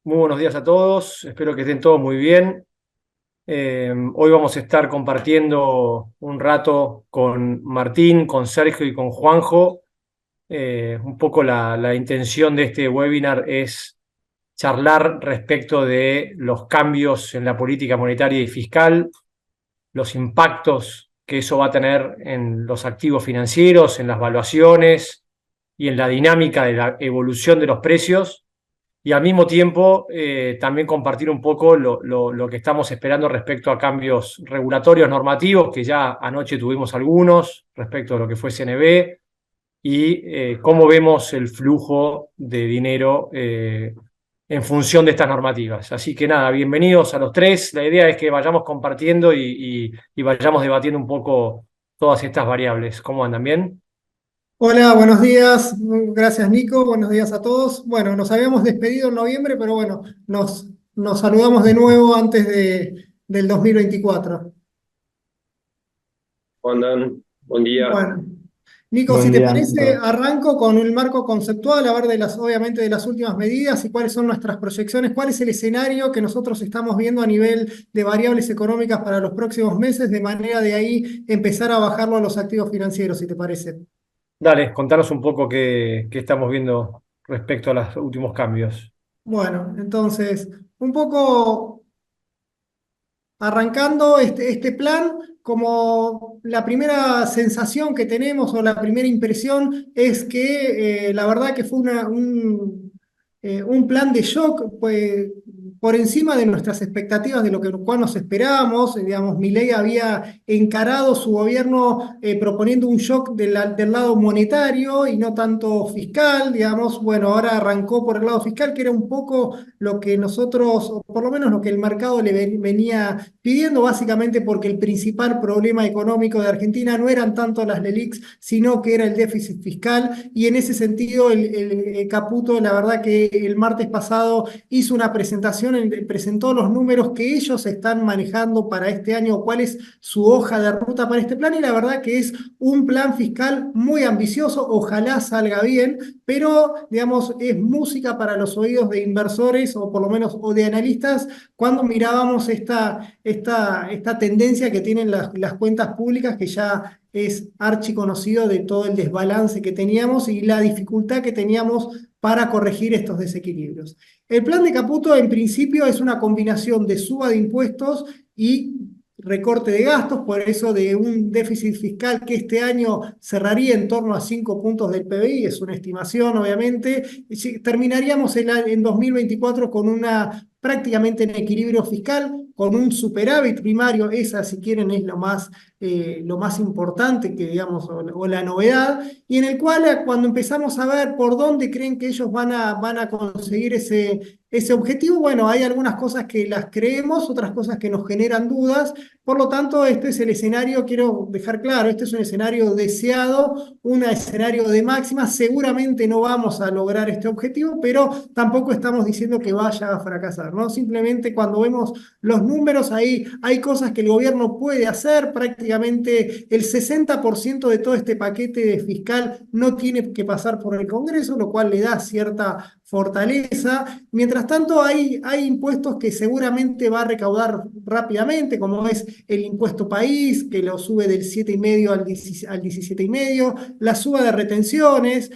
Muy buenos días a todos, espero que estén todos muy bien. Hoy vamos a estar compartiendo un rato con Martín, con Sergio y con Juanjo. Un poco la intención de este webinar es charlar respecto de los cambios en la política monetaria y fiscal, los impactos que eso va a tener en los activos financieros, en las valuaciones y en la dinámica de la evolución de los precios y al mismo tiempo también compartir un poco lo que estamos esperando respecto a cambios regulatorios normativos, que ya anoche tuvimos algunos respecto a lo que fue CNB, y cómo vemos el flujo de dinero en función de estas normativas. Así que nada, bienvenidos a los tres. La idea es que vayamos compartiendo y vayamos debatiendo un poco todas estas variables. ¿Cómo andan? ¿Bien? Hola, buenos días. Gracias, Nico. Buenos días a todos. Bueno, nos habíamos despedido en noviembre, pero bueno, nos saludamos de nuevo antes del 2024. ¿Cómo andan? Buen día. Bueno, Nico, si Buen te día, parece, Nico. arranco con el marco conceptual, a ver obviamente de las últimas medidas y cuáles son nuestras proyecciones, cuál es el escenario que nosotros estamos viendo a nivel de variables económicas para los próximos meses, de manera de ahí empezar a bajarlo a los activos financieros, si te parece. Dale, contanos un poco qué estamos viendo respecto a los últimos cambios. Bueno, entonces, un poco arrancando este plan, como la primera sensación que tenemos o la primera impresión es que la verdad que fue un plan de shock pues, por encima de nuestras expectativas, de lo que cual nos esperábamos. Digamos, Milei había encarado su gobierno proponiendo un shock del lado monetario y no tanto fiscal. Digamos, bueno, ahora arrancó por el lado fiscal, que era un poco lo que nosotros, o por lo menos lo que el mercado venía pidiendo, básicamente porque el principal problema económico de Argentina no eran tanto las LELIQs, sino que era el déficit fiscal, y en ese sentido el Caputo, la verdad que el martes pasado hizo una presentación, presentó los números que ellos están manejando para este año, cuál es su hoja de ruta para este plan, y la verdad que es un plan fiscal muy ambicioso, ojalá salga bien, pero digamos, es música para los oídos de inversores o por lo menos o de analistas cuando mirábamos esta tendencia que tienen las cuentas públicas, que ya es archiconocido de todo el desbalance que teníamos y la dificultad que teníamos para corregir estos desequilibrios. El plan de Caputo en principio es una combinación de suba de impuestos y recorte de gastos, por eso de un déficit fiscal que este año cerraría en torno a 5 puntos del PBI, es una estimación obviamente, y terminaríamos en 2024 con una prácticamente en equilibrio fiscal, con un superávit primario. Esa si quieren es lo más importante que digamos, o la novedad, y en el cual cuando empezamos a ver por dónde creen que ellos van a conseguir ese objetivo, bueno, hay algunas cosas que las creemos, otras cosas que nos generan dudas. Por lo tanto, este es el escenario, quiero dejar claro, este es un escenario deseado, un escenario de máxima. Seguramente no vamos a lograr este objetivo, pero tampoco estamos diciendo que vaya a fracasar, ¿no? Simplemente cuando vemos los números, ahí hay cosas que el gobierno puede hacer. Prácticamente el 60% de todo este paquete fiscal no tiene que pasar por el Congreso, lo cual le da cierta fortaleza. Mientras tanto, hay impuestos que seguramente va a recaudar rápidamente, como es el impuesto país, que lo sube del 7,5 al 17,5, la suba de retenciones.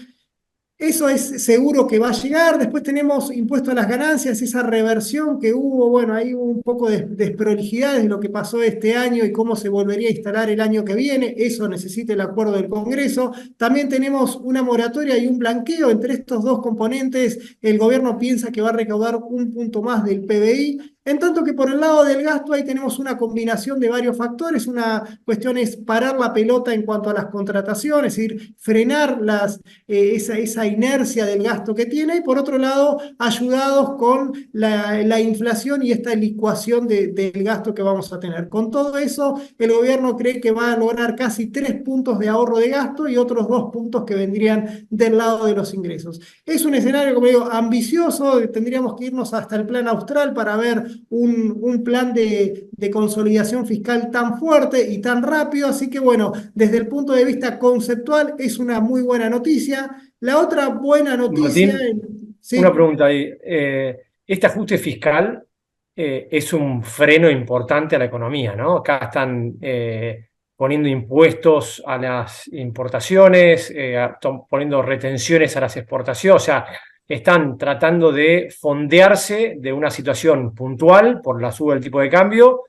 Eso es seguro que va a llegar. Después tenemos impuesto a las ganancias, esa reversión que hubo. Bueno, ahí hubo un poco de desprolijidades de lo que pasó este año y cómo se volvería a instalar el año que viene. Eso necesita el acuerdo del Congreso. También tenemos una moratoria y un blanqueo. Entre estos dos componentes, el gobierno piensa que va a recaudar un punto más del PBI. En tanto que por el lado del gasto ahí tenemos una combinación de varios factores. Una cuestión es parar la pelota en cuanto a las contrataciones, es decir, frenar esa inercia del gasto que tiene, y por otro lado, ayudados con la inflación y esta licuación del gasto que vamos a tener. Con todo eso, el gobierno cree que va a lograr casi 3 puntos de ahorro de gasto y otros 2 puntos que vendrían del lado de los ingresos. Es un escenario, como digo, ambicioso. Tendríamos que irnos hasta el plan austral para ver un plan de consolidación fiscal tan fuerte y tan rápido. Así que bueno, desde el punto de vista conceptual es una muy buena noticia. La otra buena noticia, Martín, una sí, pregunta ahí. este ajuste fiscal es un freno importante a la economía, ¿no? Acá están poniendo impuestos a las importaciones, poniendo retenciones a las exportaciones, o sea, están tratando de fondearse de una situación puntual por la suba del tipo de cambio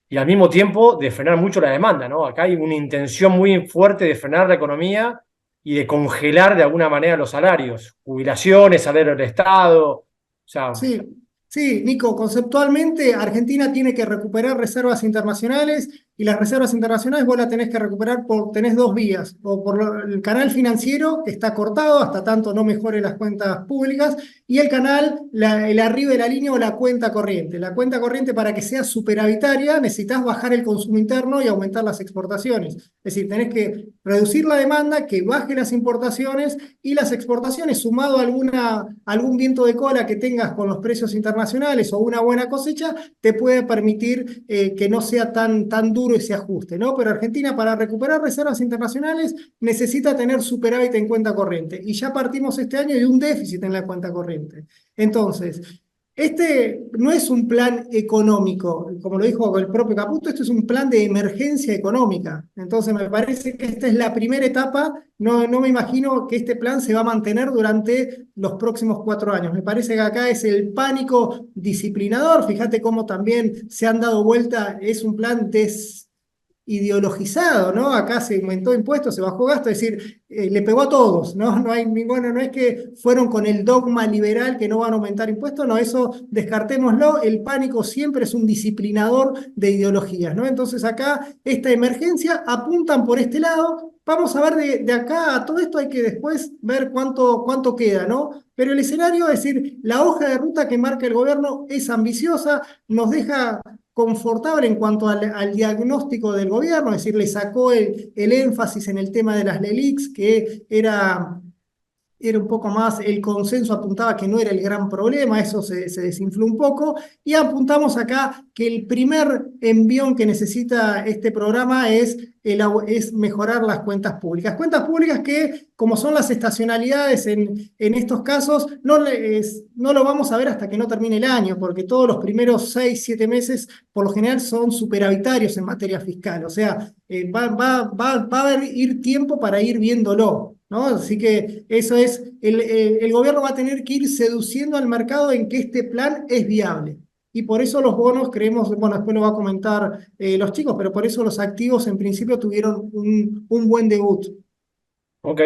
y al mismo tiempo de frenar mucho la demanda, ¿no? Acá hay una intención muy fuerte de frenar la economía y de congelar de alguna manera los salarios, jubilaciones, salario del Estado, o sea, Sí, sí, Nico, conceptualmente Argentina tiene que recuperar reservas internacionales y las reservas internacionales vos las tenés que recuperar tenés dos vías, o por el canal financiero que está cortado hasta tanto no mejore las cuentas públicas y el canal, el arriba de la línea o la cuenta corriente. La cuenta corriente para que sea superavitaria necesitas bajar el consumo interno y aumentar las exportaciones. Es decir, tenés que reducir la demanda, que baje las importaciones y las exportaciones sumado a algún viento de cola que tengas con los precios internacionales o una buena cosecha, te puede permitir que no sea tan duro ese ajuste, ¿no? Pero Argentina para recuperar reservas internacionales necesita tener superávit en cuenta corriente y ya partimos este año de un déficit en la cuenta corriente. Entonces, este no es un plan económico, como lo dijo el propio Caputo, esto es un plan de emergencia económica. Entonces me parece que esta es la primera etapa, no me imagino que este plan se va a mantener durante los próximos 4 años. Me parece que acá es el pánico disciplinador, fíjate cómo también se han dado vuelta, es un plan ideologizado, ¿no? Acá se aumentó impuestos, se bajó gasto, es decir, le pegó a todos, ¿no? No hay ninguno, no es que fueron con el dogma liberal que no van a aumentar impuestos, no, eso descartémoslo, el pánico siempre es un disciplinador de ideologías, ¿no? Entonces acá, esta emergencia apuntan por este lado, vamos a ver de acá a todo esto, hay que después ver cuánto queda, ¿no? Pero el escenario, es decir, la hoja de ruta que marca el gobierno es ambiciosa, nos deja confortable en cuanto al diagnóstico del gobierno, es decir, le sacó el énfasis en el tema de las LELIQs, que era un poco más, el consenso apuntaba que no era el gran problema, eso se desinfló un poco, y apuntamos acá que el primer envión que necesita este programa es mejorar las cuentas públicas. Cuentas públicas que, como son las estacionalidades en estos casos, no lo vamos a ver hasta que no termine el año, porque todos los primeros 6, 7 meses, por lo general, son superavitarios en materia fiscal, o sea, va a ir tiempo para ir viéndolo, ¿no? Así que eso es, el gobierno va a tener que ir seduciendo al mercado en que este plan es viable. Y por eso los bonos creemos, bueno, después lo va a comentar los chicos, pero por eso los activos en principio tuvieron un buen debut. ok.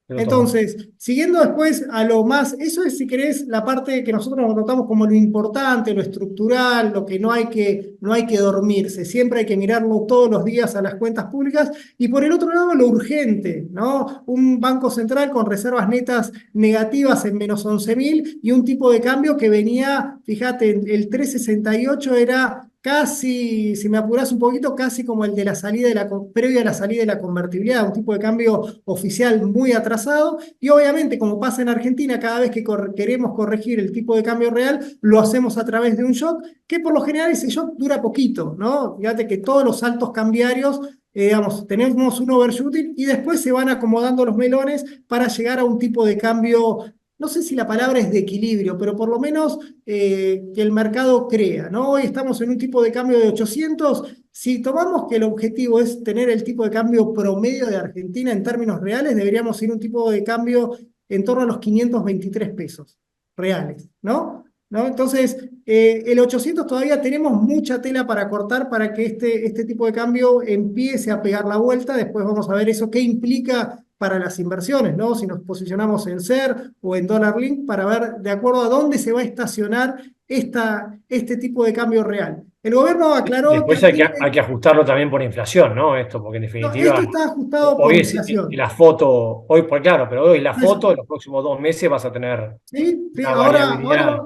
Entonces, siguiendo después a lo más, eso es, si querés, la parte que nosotros notamos como lo importante, lo estructural, lo que no hay que dormirse, siempre hay que mirarlo todos los días a las cuentas públicas, y por el otro lado, lo urgente, ¿no? Un banco central con reservas netas negativas en menos 11.000 y un tipo de cambio que venía, fíjate, el 3,68 era casi, si me apurás un poquito, casi como el de la salida previo a la salida de la convertibilidad, un tipo de cambio oficial muy atrasado, y obviamente, como pasa en Argentina, cada vez que queremos corregir el tipo de cambio real, lo hacemos a través de un shock, que por lo general ese shock dura poquito, ¿no? Fíjate que todos los saltos cambiarios digamos, tenemos un overshooting y después se van acomodando los melones para llegar a un tipo de cambio, no sé si la palabra es de equilibrio, pero por lo menos que el mercado crea, ¿no? Hoy estamos en un tipo de cambio de 800. Si tomamos que el objetivo es tener el tipo de cambio promedio de Argentina en términos reales, deberíamos ir a un tipo de cambio en torno a los 523 pesos reales, ¿no? Entonces, el 800 todavía tenemos mucha tela para cortar para que este tipo de cambio empiece a pegar la vuelta. Después vamos a ver eso qué implica para las inversiones, ¿no? Si nos posicionamos en SER o en Dollar Link para ver de acuerdo a dónde se va a estacionar este tipo de cambio real. El gobierno aclaró que Después hay que ajustarlo también por inflación, ¿no? Esto, porque en no, esto definitiva, está ajustado por hoy es inflación. la foto, hoy, pues claro, pero hoy la No es- foto, en los próximos 2 meses vas a tener ¿Sí? Sí, una variabilidad.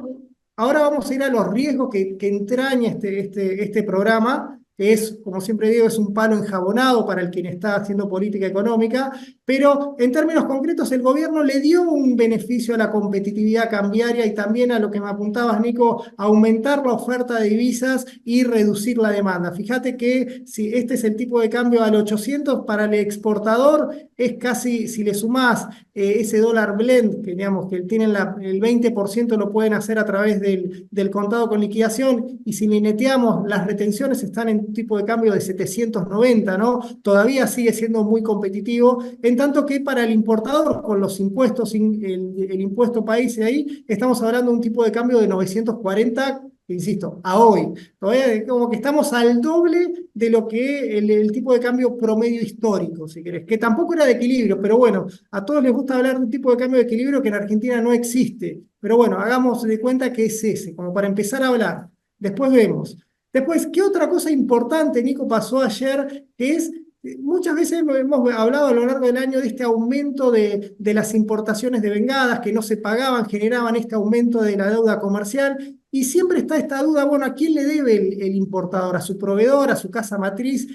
ahora vamos a ir a los riesgos que entraña este programa, que es, como siempre digo, es un palo enjabonado para el quien está haciendo política económica, pero en términos concretos el gobierno le dio un beneficio a la competitividad cambiaria y también a lo que me apuntabas, Nico, aumentar la oferta de divisas y reducir la demanda. Fíjate que si este es el tipo de cambio al 800 para el exportador, es casi, si le sumás ese dólar blend, que digamos que tienen el 20% lo pueden hacer a través del contado con liquidación, y si lineteamos, las retenciones están en un tipo de cambio de 790, ¿no? Todavía sigue siendo muy competitivo, en tanto que para el importador, con los impuestos, el impuesto país de ahí, estamos hablando de un tipo de cambio de 940, insisto, a hoy. Todavía como que estamos al doble de lo que el tipo de cambio promedio histórico, si querés, que tampoco era de equilibrio, pero bueno, a todos les gusta hablar de un tipo de cambio de equilibrio que en Argentina no existe. Pero bueno, hagamos de cuenta que es ese, como para empezar a hablar. Después vemos. Después, ¿qué otra cosa importante, Nico, pasó ayer? Que es, muchas veces hemos hablado a lo largo del año de este aumento de las importaciones de vengadas que no se pagaban, generaban este aumento de la deuda comercial. Y siempre está esta duda, bueno, ¿a quién le debe el importador? ¿A su proveedor, a su casa matriz?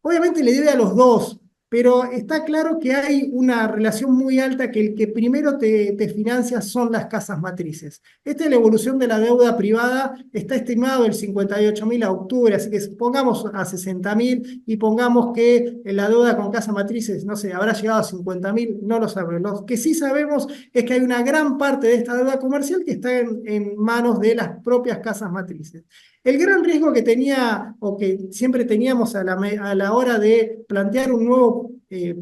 Obviamente le debe a los dos, pero está claro que hay una relación muy alta que el que primero te financia son las casas matrices. Esta es la evolución de la deuda privada, está estimado el 58.000 a octubre, así que pongamos a 60.000 y pongamos que la deuda con casas matrices, no sé, habrá llegado a 50.000, no lo sabemos. Lo que sí sabemos es que hay una gran parte de esta deuda comercial que está en manos de las propias casas matrices. El gran riesgo que tenía o que siempre teníamos a la hora de plantear un nuevo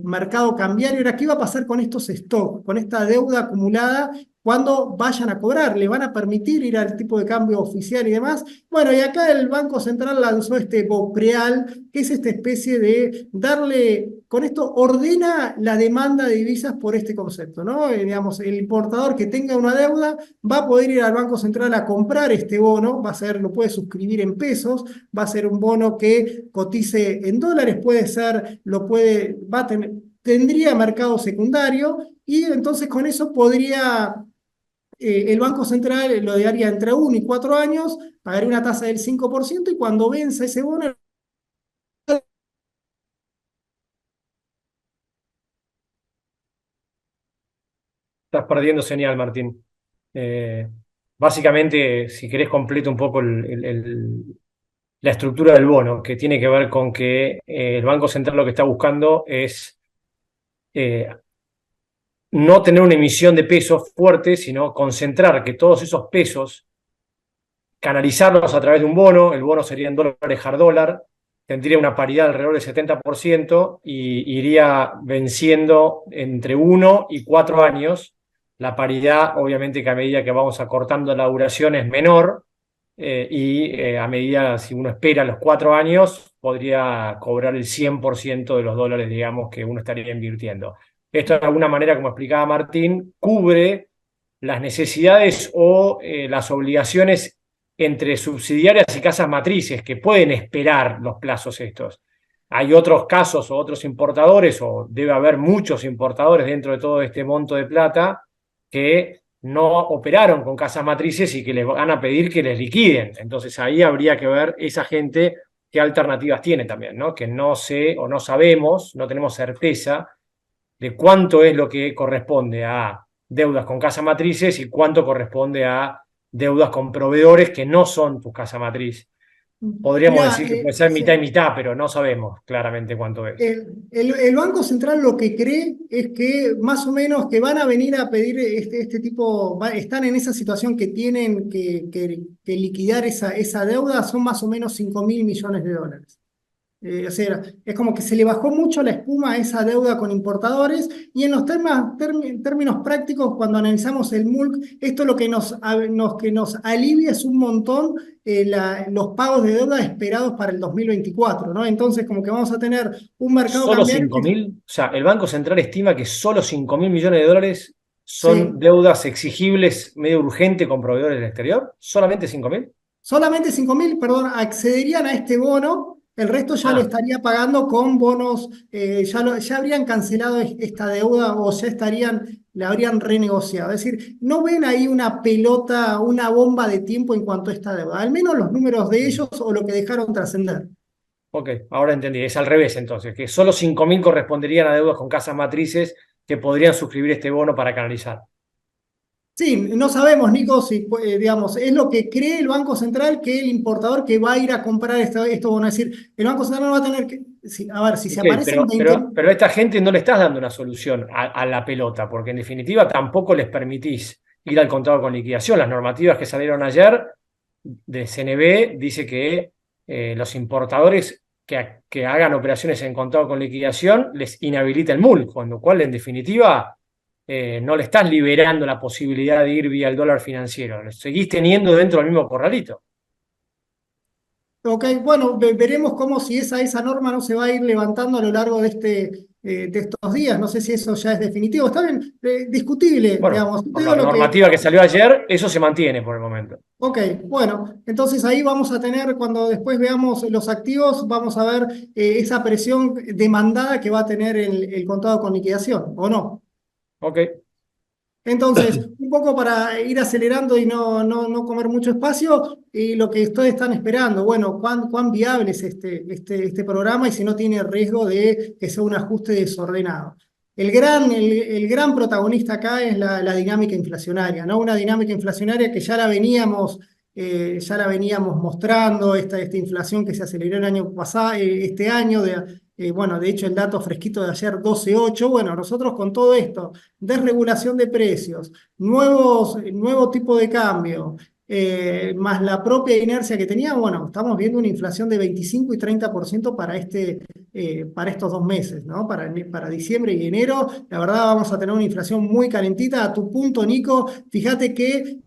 mercado cambiario era qué iba a pasar con estos stocks, con esta deuda acumulada cuando vayan a cobrar, le van a permitir ir al tipo de cambio oficial y demás. Bueno, y acá el Banco Central lanzó este BOPREAL, que es esta especie de darle, con esto ordena la demanda de divisas por este concepto, ¿no? Digamos, el importador que tenga una deuda va a poder ir al Banco Central a comprar este bono, va a ser, lo puede suscribir en pesos, va a ser un bono que cotice en dólares, puede ser, va a tener, tendría mercado secundario y entonces con eso podría el Banco Central lo daría entre 1 y 4 años, pagaría una tasa del 5% y cuando venza ese bono. Estás perdiendo señal, Martín. Eh, Básicamente, si querés, completo un poco la estructura del bono, que tiene que ver con que el Banco Central lo que está buscando es eh, no tener una emisión de pesos fuerte, sino concentrar que todos esos pesos, canalizarlos a través de un bono, el bono sería en dólares hard dólar, tendría una paridad alrededor del 70% y iría venciendo entre 1 y 4 años. La paridad, obviamente que a medida que vamos acortando la duración es menor, a medida, si uno espera los 4 años, podría cobrar el 100% de los dólares, digamos, que uno estaría invirtiendo. Esto de alguna manera, como explicaba Martín, cubre las necesidades o las obligaciones entre subsidiarias y casas matrices que pueden esperar los plazos estos. Hay otros casos o otros importadores, o debe haber muchos importadores dentro de todo este monto de plata, que no operaron con casas matrices y que les van a pedir que les liquiden. Entonces ahí habría que ver esa gente qué alternativas tiene también, ¿no? Que no sé o no sabemos, no tenemos certeza de cuánto es lo que corresponde a deudas con casa matrices y cuánto corresponde a deudas con proveedores que no son tu casa matriz. Podríamos Mira, decir que puede ser mitad y mitad, pero no sabemos claramente cuánto es. el Banco Central lo que cree es que más o menos que van a venir a pedir este tipo, están en esa situación que tienen que liquidar esa deuda, son más o menos 5.000 millones de dólares. O sea, es como que se le bajó mucho la espuma a esa deuda con importadores y en los términos prácticos, cuando analizamos el MULC, esto lo que que nos alivia es un montón los pagos de deuda esperados para el 2024, ¿no? Entonces, como que vamos a tener un mercado Solo cambiario 5.000, o sea, el Banco Central estima que solo 5.000 millones de dólares son sí, deudas exigibles medio urgente con proveedores del exterior. ¿Solamente 5.000? solamente 5.000, perdón, accederían a este bono, el resto ya lo Ah, estaría pagando con bonos, ya habrían cancelado esta deuda o ya la habrían renegociado. Es decir, no ven ahí una pelota, una bomba de tiempo en cuanto a esta deuda, al menos los números de ellos o lo que dejaron trascender. Ok, ahora entendí. Es al revés entonces, que solo 5.000 corresponderían a deudas con casas matrices que podrían suscribir este bono para canalizar. Sí, no sabemos, Nico, si, digamos, es lo que cree el Banco Central que el importador que va a ir a comprar esto, bueno, es decir, el Banco Central no va a tener que, a ver, si se Ok, aparecen 20. pero a esta gente no le estás dando una solución a la pelota, porque en definitiva tampoco les permitís ir al contado con liquidación. Las normativas que salieron ayer de CNB dice que los importadores que hagan operaciones en contado con liquidación les inhabilita el MUL, con lo cual en definitiva no le estás liberando la posibilidad de ir vía el dólar financiero, lo seguís teniendo dentro del mismo corralito. Ok, bueno, veremos cómo si esa norma no se va a ir levantando a lo largo de estos días. No sé si eso ya es definitivo. Está bien, discutible, Bueno, digamos. Yo te por digo la lo que. normativa que salió ayer, eso se mantiene por el momento. Ok, bueno, entonces ahí vamos a tener, cuando después veamos los activos, vamos a ver esa presión demandada que va a tener el contado con liquidación, ¿o no? Ok. Entonces, un poco para ir acelerando y no comer mucho espacio, y lo que ustedes están esperando, bueno, cuán viable es este programa y si no tiene riesgo de que sea un ajuste desordenado. El gran protagonista acá es la dinámica inflacionaria, ¿no? Una dinámica inflacionaria que ya la veníamos mostrando, esta inflación que se aceleró el año pasado, este año, bueno, de hecho el dato fresquito de ayer, 12,8. Bueno, nosotros con todo esto desregulación de precios, nuevo tipo de cambio, más la propia inercia que tenía, bueno, estamos viendo una inflación de 25 y 30% para estos 2 meses, ¿no? Para diciembre y enero, la verdad vamos a tener una inflación muy calentita. A tu punto, Nico, fíjate que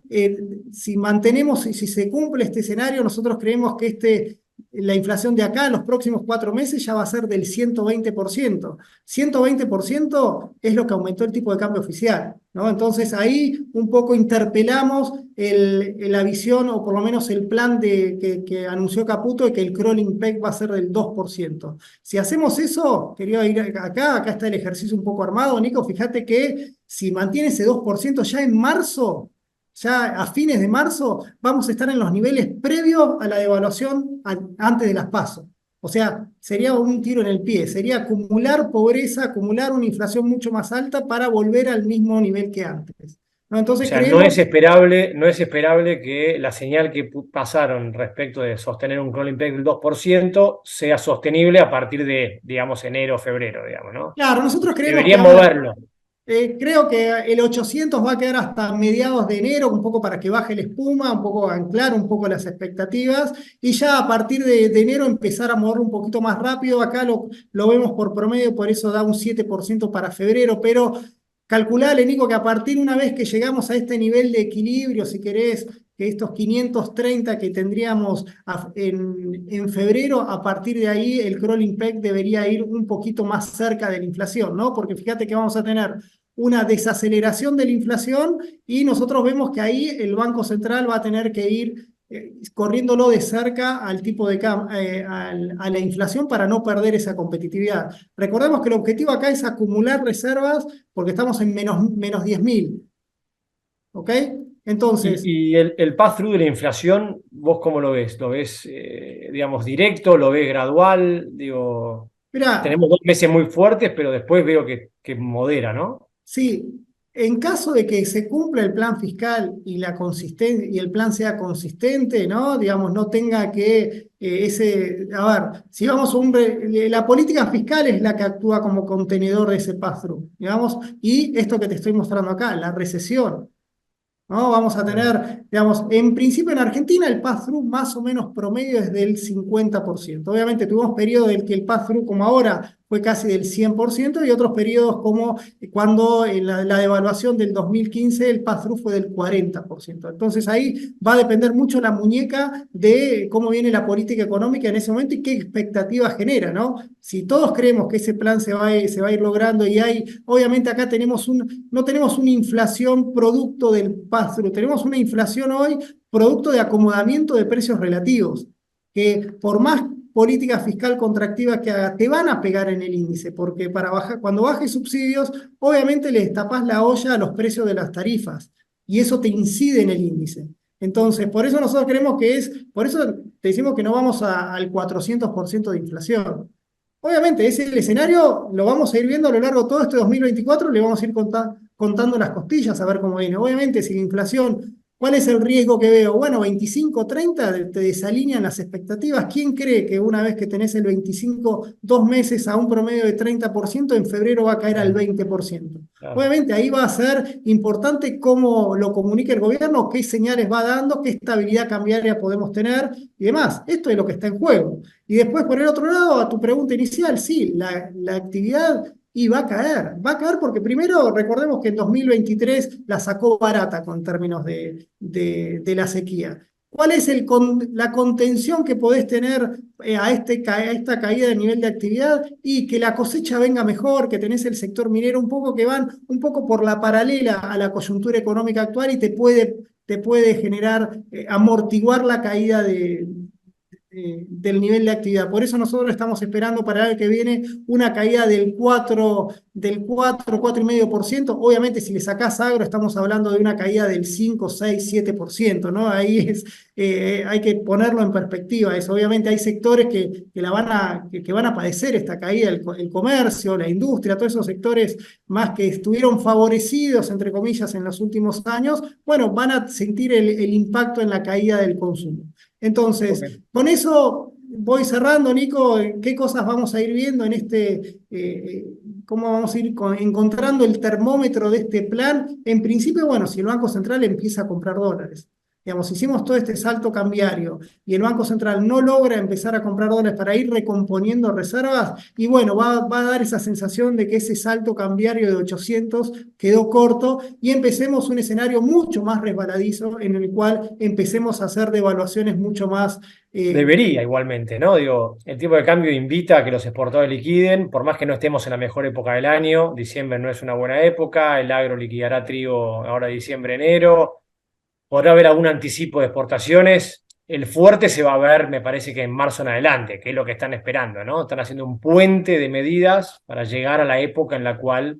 si mantenemos, si se cumple este escenario, nosotros creemos que la inflación de acá en los próximos 4 meses ya va a ser del 120%. 120% es lo que aumentó el tipo de cambio oficial, ¿no? Entonces ahí un poco interpelamos la visión o por lo menos el plan que anunció Caputo de que el crawling peg va a ser del 2%. Si hacemos eso, quería ir acá está el ejercicio un poco armado, Nico, fíjate que si mantiene ese 2% ya en marzo, ya a fines de marzo, vamos a estar en los niveles previos a la devaluación antes de las PASO. O sea, sería un tiro en el pie, sería acumular pobreza, acumular una inflación mucho más alta para volver al mismo nivel que antes, ¿no? O Entonces sea, no creemos. es esperable, no es esperable que la señal que pasaron respecto de sostener un crawling peg del 2% sea sostenible a partir de, digamos, enero o febrero, digamos, ¿no? Claro, nosotros creemos que, Deberían a ver, moverlo. creo que el 800 va a quedar hasta mediados de enero, un poco para que baje la espuma, un poco anclar un poco las expectativas, y ya a partir de enero empezar a mover un poquito más rápido. Acá lo vemos por promedio, por eso da un 7% para febrero, pero calculale, Nico, que a partir una vez que llegamos a este nivel de equilibrio, si querés, que estos 530 que tendríamos en febrero, a partir de ahí el crawling peg debería ir un poquito más cerca de la inflación, ¿no? Porque fíjate que vamos a tener una desaceleración de la inflación y nosotros vemos que ahí el Banco Central va a tener que ir corriéndolo de cerca al tipo a la inflación para no perder esa competitividad. Recordemos que el objetivo acá es acumular reservas porque estamos en menos 10.000, ¿ok? Entonces, Y el pass-through de la inflación, ¿vos cómo lo ves? ¿Lo ves, digamos, directo? ¿Lo ves gradual? Digo, mira, tenemos 2 meses muy fuertes, pero después veo que modera, ¿no? sí, en caso de que se cumpla el plan fiscal y el plan sea consistente, ¿no? Digamos, no tenga que a ver, si vamos a la política fiscal es la que actúa como contenedor de ese pass-through, digamos, y esto que te estoy mostrando acá, la recesión. ¿No? Vamos a Claro. tener, digamos, en principio en Argentina el pass-through más o menos promedio es del 50%. Obviamente tuvimos periodos en que el pass-through como ahora fue casi del 100% y otros periodos como cuando en la devaluación del 2015 el pass-through fue del 40%. Entonces ahí va a depender mucho la muñeca de cómo viene la política económica en ese momento y qué expectativas genera, ¿no? Si todos creemos que ese plan se va a ir logrando y obviamente acá no tenemos una inflación producto del pass-through, tenemos una inflación hoy producto de acomodamiento de precios relativos, que por más política fiscal contractiva que haga, te van a pegar en el índice, porque cuando bajes subsidios, obviamente le destapás la olla a los precios de las tarifas, y eso te incide en el índice. Entonces, por eso nosotros creemos por eso te decimos que no vamos al 400% de inflación. Obviamente, ese el escenario lo vamos a ir viendo a lo largo de todo este 2024, le vamos a ir contando las costillas a ver cómo viene. Obviamente, si la inflación, ¿cuál es el riesgo que veo? Bueno, 25, 30, te desalinean las expectativas. ¿Quién cree que una vez que tenés el 25, 2 meses a un promedio de 30%, en febrero va a caer al 20%? Claro. Obviamente, ahí va a ser importante cómo lo comunique el gobierno, qué señales va dando, qué estabilidad cambiaria podemos tener y demás. Esto es lo que está en juego. Y después, por el otro lado, a tu pregunta inicial, sí, la actividad y va a caer porque primero recordemos que en 2023 la sacó barata con términos de la sequía. ¿Cuál es la contención que podés tener a esta caída de nivel de actividad? Y que la cosecha venga mejor, que tenés el sector minero un poco que van un poco por la paralela a la coyuntura económica actual y te puede generar, amortiguar la caída del nivel de actividad. Por eso nosotros estamos esperando para el año que viene una caída del 4,5%. Obviamente, si le sacás agro, estamos hablando de una caída del 5, 6, 7%, ¿no? Ahí hay que ponerlo en perspectiva. Obviamente hay sectores que van a padecer esta caída, el comercio, la industria, todos esos sectores más que estuvieron favorecidos, entre comillas, en los últimos años, bueno, van a sentir el impacto en la caída del consumo. Entonces, Okay. con eso voy cerrando, Nico. ¿Qué cosas vamos a ir viendo en cómo vamos a ir encontrando el termómetro de este plan? En principio, bueno, si el Banco Central empieza a comprar dólares. Digamos, hicimos todo este salto cambiario y el Banco Central no logra empezar a comprar dólares para ir recomponiendo reservas, y bueno, va a dar esa sensación de que ese salto cambiario de 800 quedó corto y empecemos un escenario mucho más resbaladizo en el cual empecemos a hacer devaluaciones mucho más. Debería igualmente, ¿no? Digo, el tipo de cambio invita a que los exportadores liquiden, por más que no estemos en la mejor época del año. Diciembre no es una buena época, el agro liquidará trigo ahora diciembre, enero. Podrá haber algún anticipo de exportaciones. El fuerte se va a ver, me parece que en marzo en adelante, que es lo que están esperando, ¿no? Están haciendo un puente de medidas para llegar a la época en la cual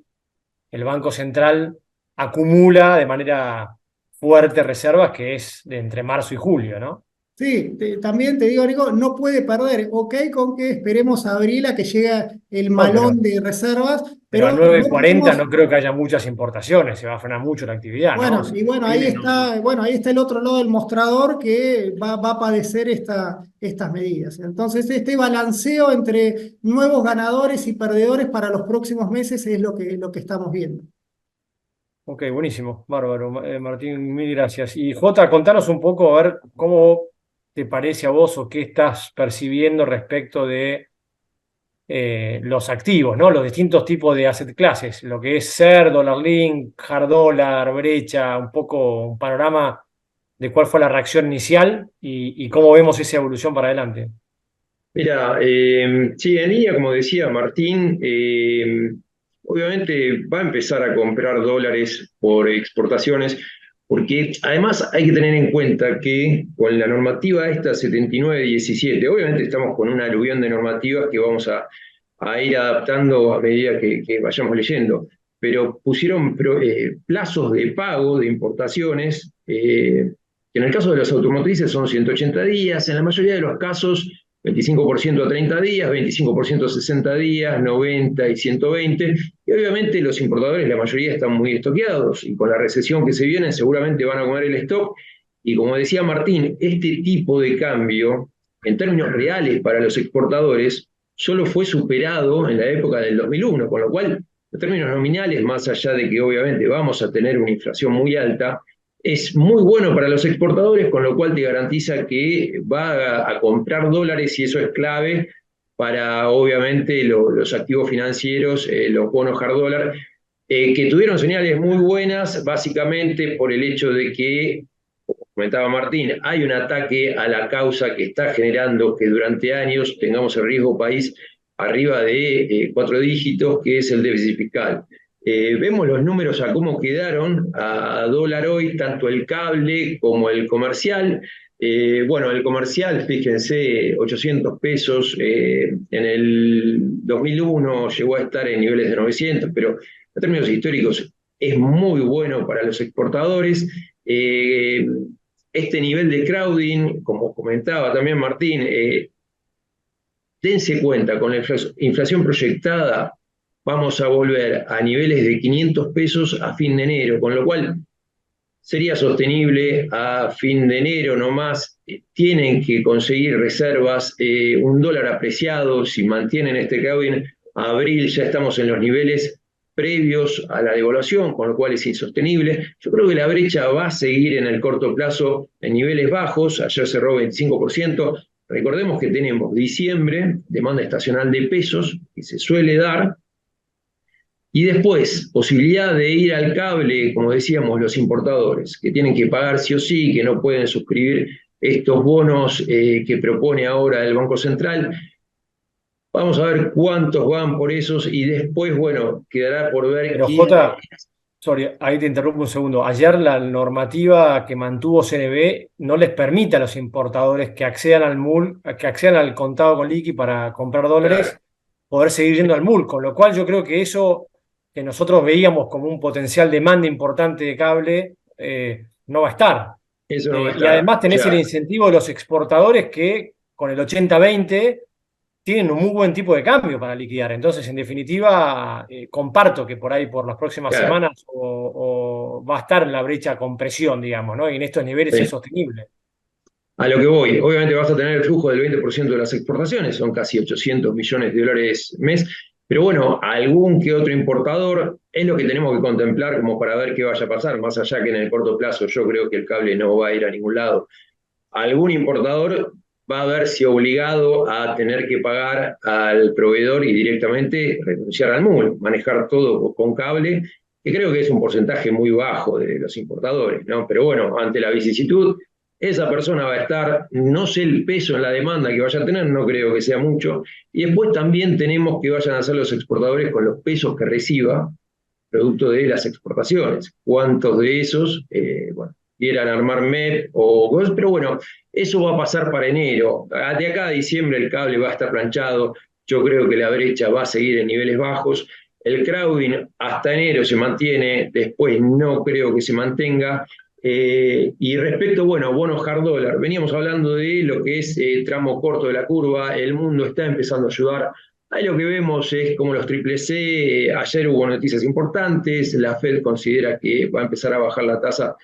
el Banco Central acumula de manera fuerte reservas, que es de entre marzo y julio, ¿no? Sí, también te digo, Nico, no puede perder, ok, con que esperemos a abril a que llegue el No, malón de reservas, pero a pero nueve no cuarenta podemos. no creo que haya muchas importaciones, se va a frenar mucho la actividad, ¿no? Bueno, Si y bueno, ahí viene, no. está, bueno, ahí está el otro lado del mostrador que va a padecer estas medidas. Entonces, este balanceo entre nuevos ganadores y perdedores para los próximos meses es lo que estamos viendo. Ok, buenísimo, bárbaro. Martín, mil gracias. Y Jota, contanos un poco, a ver cómo te parece a vos o qué estás percibiendo respecto de los activos, ¿no? Los distintos tipos de asset classes, lo que es SER, Dollar Link, Hard Dollar, brecha, un poco un panorama de cuál fue la reacción inicial y cómo vemos esa evolución para adelante. Mira, sí, en línea, como decía Martín, obviamente va a empezar a comprar dólares por exportaciones, porque además hay que tener en cuenta que con la normativa esta 7917, obviamente estamos con una aluvión de normativas que vamos a ir adaptando a medida que vayamos leyendo, pero pusieron plazos de pago de importaciones, que en el caso de las automotrices son 180 días, en la mayoría de los casos 25% a 30 días, 25% a 60 días, 90 y 120. Y obviamente los importadores, la mayoría están muy estoqueados y con la recesión que se viene seguramente van a comer el stock. Y como decía Martín, este tipo de cambio, en términos reales para los exportadores, solo fue superado en la época del 2001, con lo cual, en términos nominales, más allá de que obviamente vamos a tener una inflación muy alta, es muy bueno para los exportadores, con lo cual te garantiza que va a comprar dólares y eso es clave para, obviamente, los activos financieros, los bonos hard dólar, que tuvieron señales muy buenas, básicamente por el hecho de que, como comentaba Martín, hay un ataque a la causa que está generando que durante años tengamos el riesgo país arriba de 4 dígitos, que es el déficit fiscal. Vemos los números a cómo quedaron a dólar hoy, tanto el cable como el comercial. Bueno, el comercial, fíjense, 800 pesos, en el 2001 llegó a estar en niveles de 900, pero en términos históricos es muy bueno para los exportadores. este nivel de crowding, como comentaba también Martín, dense cuenta, con la inflación proyectada vamos a volver a niveles de 500 pesos a fin de enero, con lo cual sería sostenible a fin de enero nomás. Tienen que conseguir reservas, un dólar apreciado, si mantienen este crowding, a abril ya estamos en los niveles previos a la devaluación, con lo cual es insostenible. Yo creo que la brecha va a seguir en el corto plazo en niveles bajos, ayer cerró 25%. Recordemos que tenemos diciembre, demanda estacional de pesos, que se suele dar, y después, posibilidad de ir al cable, como decíamos, los importadores, que tienen que pagar sí o sí, que no pueden suscribir estos bonos que propone ahora el Banco Central. Vamos a ver cuántos van por esos y después, bueno, quedará por ver Pero quién. Jota, sorry, ahí te interrumpo un segundo. Ayer la normativa que mantuvo CNB no les permite a los importadores que accedan al MUL, que accedan al contado con liqui para comprar Claro, dólares, poder seguir yendo al MUL, con lo cual yo creo que eso que nosotros veíamos como un potencial demanda importante de cable, no va a estar. eso no va a Y estar. además tenés el Claro, incentivo de los exportadores que con el 80-20 tienen un muy buen tipo de cambio para liquidar. Entonces, en definitiva, comparto que por ahí, por las próximas claro. semanas, o va a estar en la brecha con presión, digamos, ¿no? Y en estos niveles es Sí. sostenible. A lo que voy, obviamente vas a tener el flujo del 20% de las exportaciones, son casi 800 millones de dólares mes, pero bueno, algún que otro importador es lo que tenemos que contemplar como para ver qué vaya a pasar, más allá que en el corto plazo yo creo que el cable no va a ir a ningún lado. Algún importador va a verse obligado a tener que pagar al proveedor y directamente renunciar al MUL, manejar todo con cable, que creo que es un porcentaje muy bajo de los importadores, ¿no? Pero bueno, ante la vicisitud, esa persona va a estar, no sé el peso en la demanda que vaya a tener, no creo que sea mucho, y después también tenemos que vayan a hacer los exportadores con los pesos que reciba, producto de las exportaciones. ¿Cuántos de esos, bueno, quieran armar MEP o cosas? Pero bueno, eso va a pasar para enero. De acá a diciembre el cable va a estar planchado. Yo creo que la brecha va a seguir en niveles bajos. El crowding hasta enero se mantiene, después no creo que se mantenga. Y respecto, bueno, bonos hard dólar, veníamos hablando de lo que es tramo corto de la curva, el mundo está empezando a ayudar. Ahí lo que vemos es como los triple C, ayer hubo noticias importantes, la Fed considera que va a empezar a bajar la tasa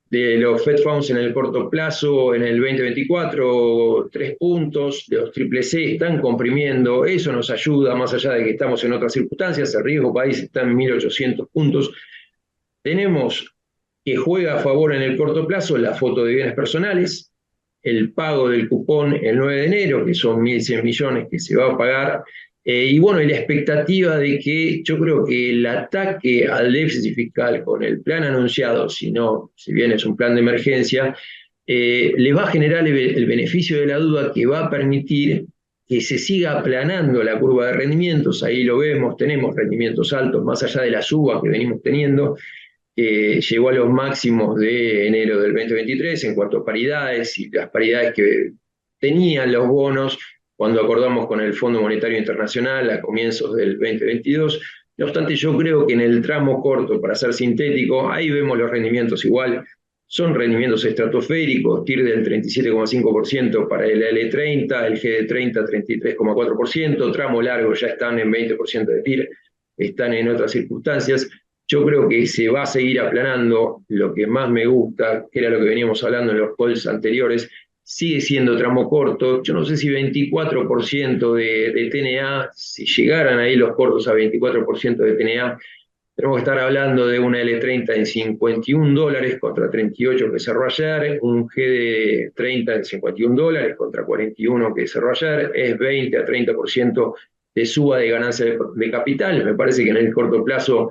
de los Fed Funds en el corto plazo, en el 2024, 3 puntos, de los triple C están comprimiendo, eso nos ayuda, más allá de que estamos en otras circunstancias, el riesgo país está en 1.800 puntos. Tenemos que juega a favor en el corto plazo la foto de bienes personales, el pago del cupón el 9 de enero, que son 1.100 millones que se va a pagar, y bueno, y la expectativa de que yo creo que el ataque al déficit fiscal con el plan anunciado, si bien es un plan de emergencia, le va a generar el beneficio de la duda que va a permitir que se siga aplanando la curva de rendimientos, ahí lo vemos, tenemos rendimientos altos más allá de la suba que venimos teniendo, llegó a los máximos de enero del 2023 en cuanto a paridades y las paridades que tenían los bonos cuando acordamos con el Fondo Monetario Internacional a comienzos del 2022. No obstante, yo creo que en el tramo corto, para ser sintético, ahí vemos los rendimientos igual, son rendimientos estratosféricos, TIR del 37,5% para el L30, el GD30 33,4%, tramo largo ya están en 20% de TIR, están en otras circunstancias. Yo creo que se va a seguir aplanando. Lo que más me gusta, que era lo que veníamos hablando en los calls anteriores, sigue siendo tramo corto. Yo no sé si 24% de TNA, si llegaran ahí los cortos a 24% de TNA, tenemos que estar hablando de una L30 en $51 contra 38 que cerró ayer, un GD30 en $51 contra 41 que cerró ayer, es 20 a 30% de suba de ganancia de capital. Me parece que en el corto plazo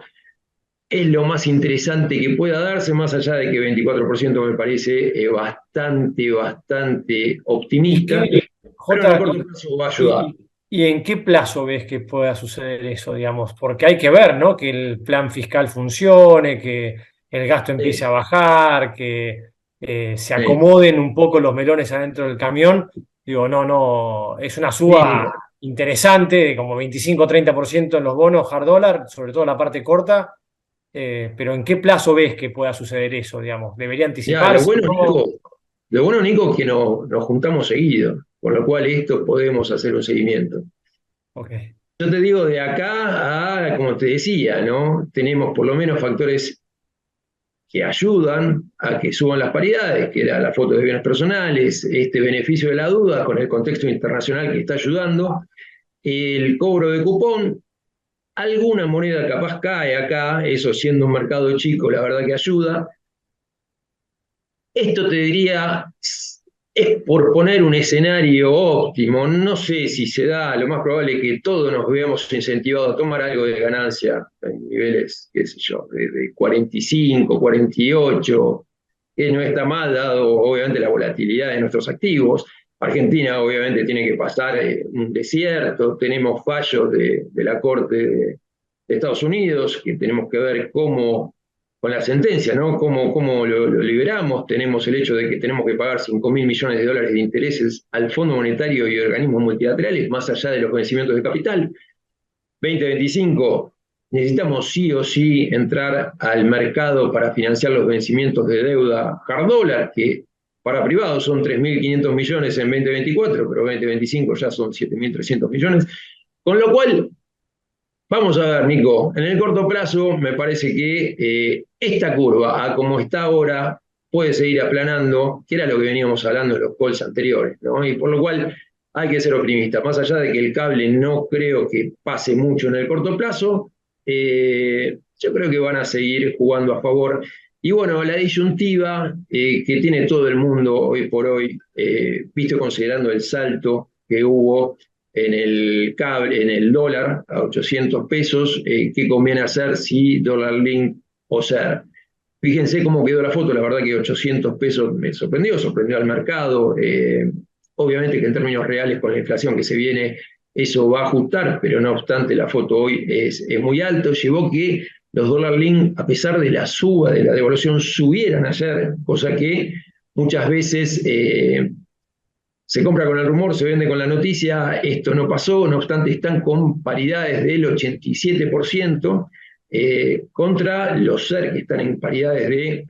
es lo más interesante que pueda darse, más allá de que 24% me parece bastante ¿Y optimista, qué, pero en el Jota, corto plazo va a ayudar. y en qué plazo ves que pueda suceder eso, digamos? Porque hay que ver, ¿no? Que el plan fiscal funcione, que el gasto empiece Sí, a bajar, que se sí, acomoden un poco los melones adentro del camión. Digo, no, no, es una sí, suba interesante, de como 25-30% en los bonos hard dólar, sobre todo la parte corta. pero ¿en qué plazo ves que pueda suceder eso, digamos? ¿Debería Ya, anticiparse? ¿Cómo? Lo bueno, Nico, es que nos juntamos seguido, con lo cual esto podemos hacer un seguimiento. Ok, Yo te digo, de acá a, como te decía, ¿no? Tenemos por lo menos factores que ayudan a que suban las paridades, que era la foto de bienes personales, este beneficio de la duda con el contexto internacional que está ayudando, el cobro de cupón, alguna moneda capaz cae acá, eso siendo un mercado chico, la verdad que ayuda. Esto te diría, es por poner un escenario óptimo, no sé si se da, lo más probable es que todos nos veamos incentivados a tomar algo de ganancia en niveles, qué sé yo, de 45, 48, que no está mal dado obviamente la volatilidad de nuestros activos. Argentina obviamente tiene que pasar un desierto, tenemos fallos de la Corte de Estados Unidos, que tenemos que ver cómo con la sentencia, ¿no? ¿Cómo lo liberamos? Tenemos el hecho de que tenemos que pagar 5.000 millones de dólares de intereses al Fondo Monetario y organismos multilaterales, más allá de los vencimientos de capital. 2025, necesitamos sí o sí entrar al mercado para financiar los vencimientos de deuda hard dólar, que para privados son 3.500 millones en 2024, pero 2025 ya son 7.300 millones. Con lo cual, vamos a ver, Nico, en el corto plazo me parece que esta curva, a como está ahora, puede seguir aplanando, que era lo que veníamos hablando en los calls anteriores, ¿no? Y por lo cual hay que ser optimista. Más allá de que el cable no creo que pase mucho en el corto plazo, yo creo que van a seguir jugando a favor. Y bueno, la disyuntiva que tiene todo el mundo hoy por hoy, visto considerando el salto que hubo en el cable, en el dólar a 800 pesos, ¿qué conviene hacer si dólar link o SER? Fíjense cómo quedó la foto, la verdad que 800 pesos me sorprendió al mercado. Obviamente que en términos reales con la inflación que se viene, eso va a ajustar, pero no obstante la foto hoy es muy alto. Llevó que los dólar link, a pesar de la suba, de la devaluación, subieran ayer, cosa que muchas veces se compra con el rumor, se vende con la noticia, esto no pasó, no obstante están con paridades del 87% contra los SER que están en paridades de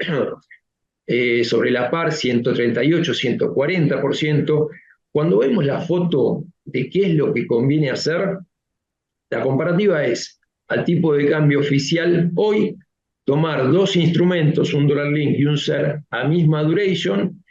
sobre la par 138, 140%. Cuando vemos la foto de qué es lo que conviene hacer, la comparativa es al tipo de cambio oficial hoy, tomar dos instrumentos, un dólar link y un SER a misma duration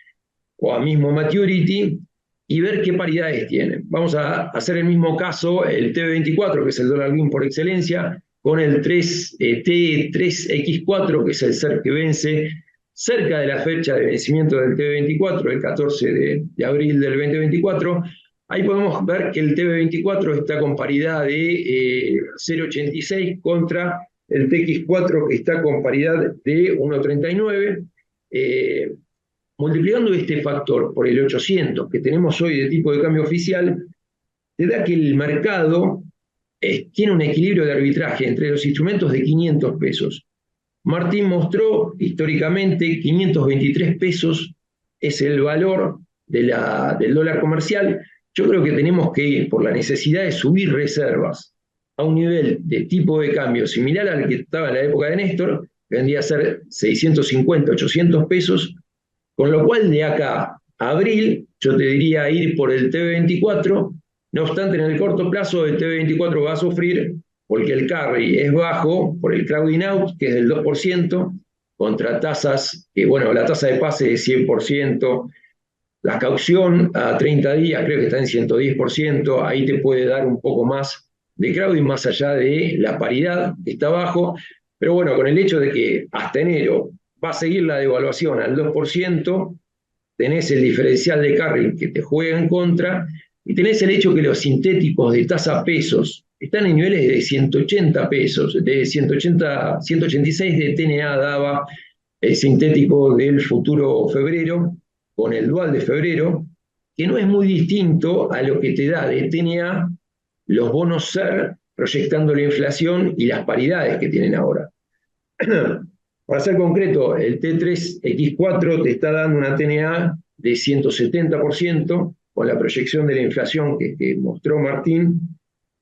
o a mismo maturity y ver qué paridades tienen. Vamos a hacer el mismo caso, el TB24, que es el dólar link por excelencia, con el T3X4, que es el SER que vence cerca de la fecha de vencimiento del TB24, el 14 de abril del 2024. Ahí podemos ver que el TB24 está con paridad de 0,86 contra el TX4 que está con paridad de 1,39. Multiplicando este factor por el 800 que tenemos hoy de tipo de cambio oficial, te da que el mercado tiene un equilibrio de arbitraje entre los instrumentos de 500 pesos. Martín mostró históricamente 523 pesos es el valor del dólar comercial. Yo creo que tenemos que ir por la necesidad de subir reservas a un nivel de tipo de cambio similar al que estaba en la época de Néstor, que vendría a ser 650, 800 pesos, con lo cual de acá a abril yo te diría ir por el TB24, no obstante en el corto plazo el TB24 va a sufrir porque el carry es bajo por el crowding out, que es del 2%, contra tasas, que bueno, la tasa de pase es 100%, la caución a 30 días creo que está en 110%, ahí te puede dar un poco más de crowding más allá de la paridad, que está bajo, pero bueno, con el hecho de que hasta enero va a seguir la devaluación al 2%, tenés el diferencial de carry que te juega en contra, y tenés el hecho que los sintéticos de tasa pesos están en niveles de 180 pesos, de 180, 186 de TNA daba el sintético del futuro febrero, con el dual de febrero, que no es muy distinto a lo que te da de TNA los bonos SER proyectando la inflación y las paridades que tienen ahora. Para ser concreto, el T3X4 te está dando una TNA de 170% con la proyección de la inflación que mostró Martín,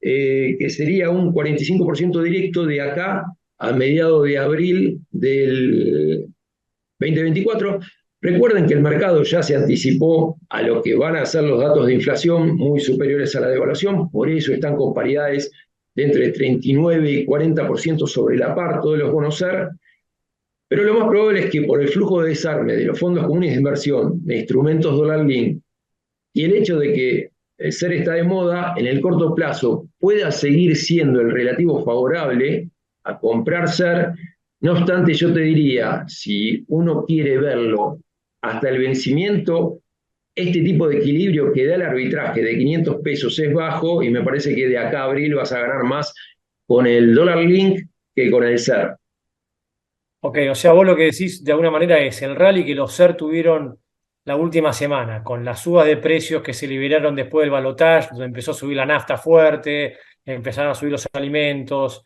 que sería un 45% directo de acá a mediados de abril del 2024. Recuerden que el mercado ya se anticipó a lo que van a ser los datos de inflación muy superiores a la devaluación, por eso están con paridades de entre 39 y 40% sobre la par, todos los bonos SER, pero lo más probable es que por el flujo de desarme de los fondos comunes de inversión, de instrumentos dólar link, y el hecho de que el SER está de moda, en el corto plazo pueda seguir siendo el relativo favorable a comprar SER. No obstante, yo te diría, si uno quiere verlo hasta el vencimiento, este tipo de equilibrio que da el arbitraje de 500 pesos es bajo y me parece que de acá a abril vas a ganar más con el dólar link que con el SER. Ok, o sea, vos lo que decís de alguna manera es el rally que los SER tuvieron la última semana, con las subas de precios que se liberaron después del balotaje, donde empezó a subir la nafta fuerte, empezaron a subir los alimentos,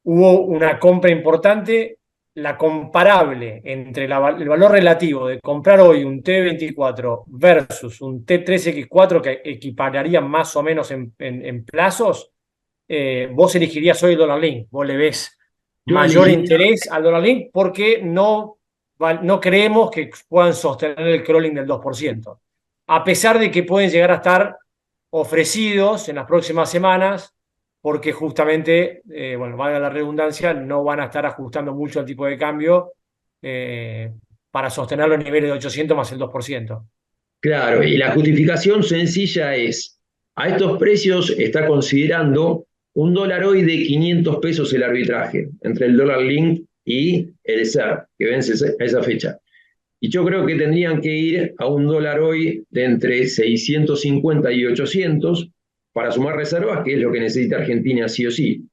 hubo una compra importante, la comparable entre el valor relativo de comprar hoy un T24 versus un T3X4 que equipararían más o menos en plazos, vos elegirías hoy el dólar link, vos le ves Yo mayor elegiría, interés al dólar link porque no creemos que puedan sostener el crawling del 2%, a pesar de que pueden llegar a estar ofrecidos en las próximas semanas, porque justamente, bueno, valga la redundancia, no van a estar ajustando mucho el tipo de cambio para sostener los niveles de 800 más el 2%. claro, y la justificación sencilla es, a estos precios está considerando un dólar hoy de 500 pesos el arbitraje entre el dólar link y el SER, que vence a esa fecha. Y yo creo que tendrían que ir a un dólar hoy de entre 650 y 800 para sumar reservas, que es lo que necesita Argentina sí o sí.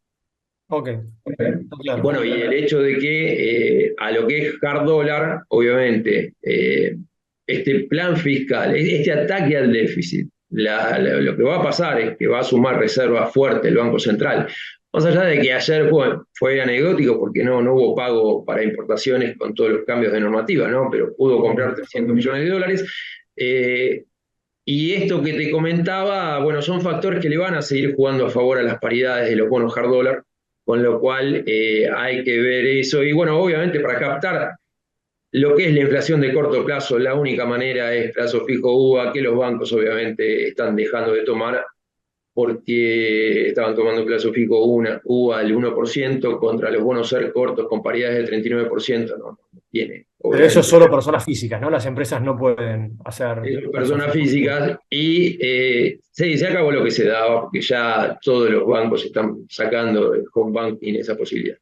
Ok, está Y claro. bueno, y el hecho de que a lo que es hard dólar, obviamente, este plan fiscal, este ataque al déficit, lo que va a pasar es que va a sumar reservas fuertes el Banco Central. Más allá de que ayer fue anecdótico porque no hubo pago para importaciones con todos los cambios de normativa, ¿no? Pero pudo comprar 300 millones de dólares. Y esto que te comentaba, bueno, son factores que le van a seguir jugando a favor a las paridades de los bonos hard dólar, con lo cual hay que ver eso. Y bueno, obviamente para captar lo que es la inflación de corto plazo, la única manera es plazo fijo UVA, que los bancos obviamente están dejando de tomar porque estaban tomando plazo fijo UVA al 1% contra los bonos SER cortos con paridades del 39%, no tiene, Pero eso es obviamente. solo personas físicas, ¿no? Las empresas no pueden hacer plazo Personas fijo. físicas y sí, se acabó lo que se daba, porque ya todos los bancos están sacando el home banking esa posibilidad.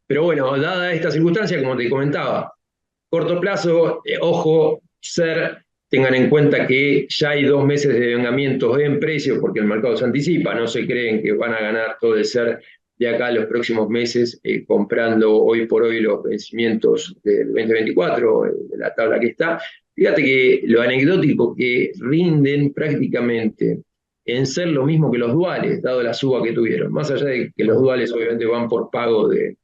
Pero bueno, dada esta circunstancia, como te comentaba, corto plazo, ojo, tengan en cuenta que ya hay 2 meses de devengamientos en precios porque el mercado se anticipa, no se creen que van a ganar todo el SER de acá los próximos meses comprando hoy por hoy los vencimientos del 2024, de la tabla que está. Fíjate que lo anecdótico que rinden prácticamente en ser lo mismo que los duales, dado la suba que tuvieron, más allá de que los duales obviamente van por pago de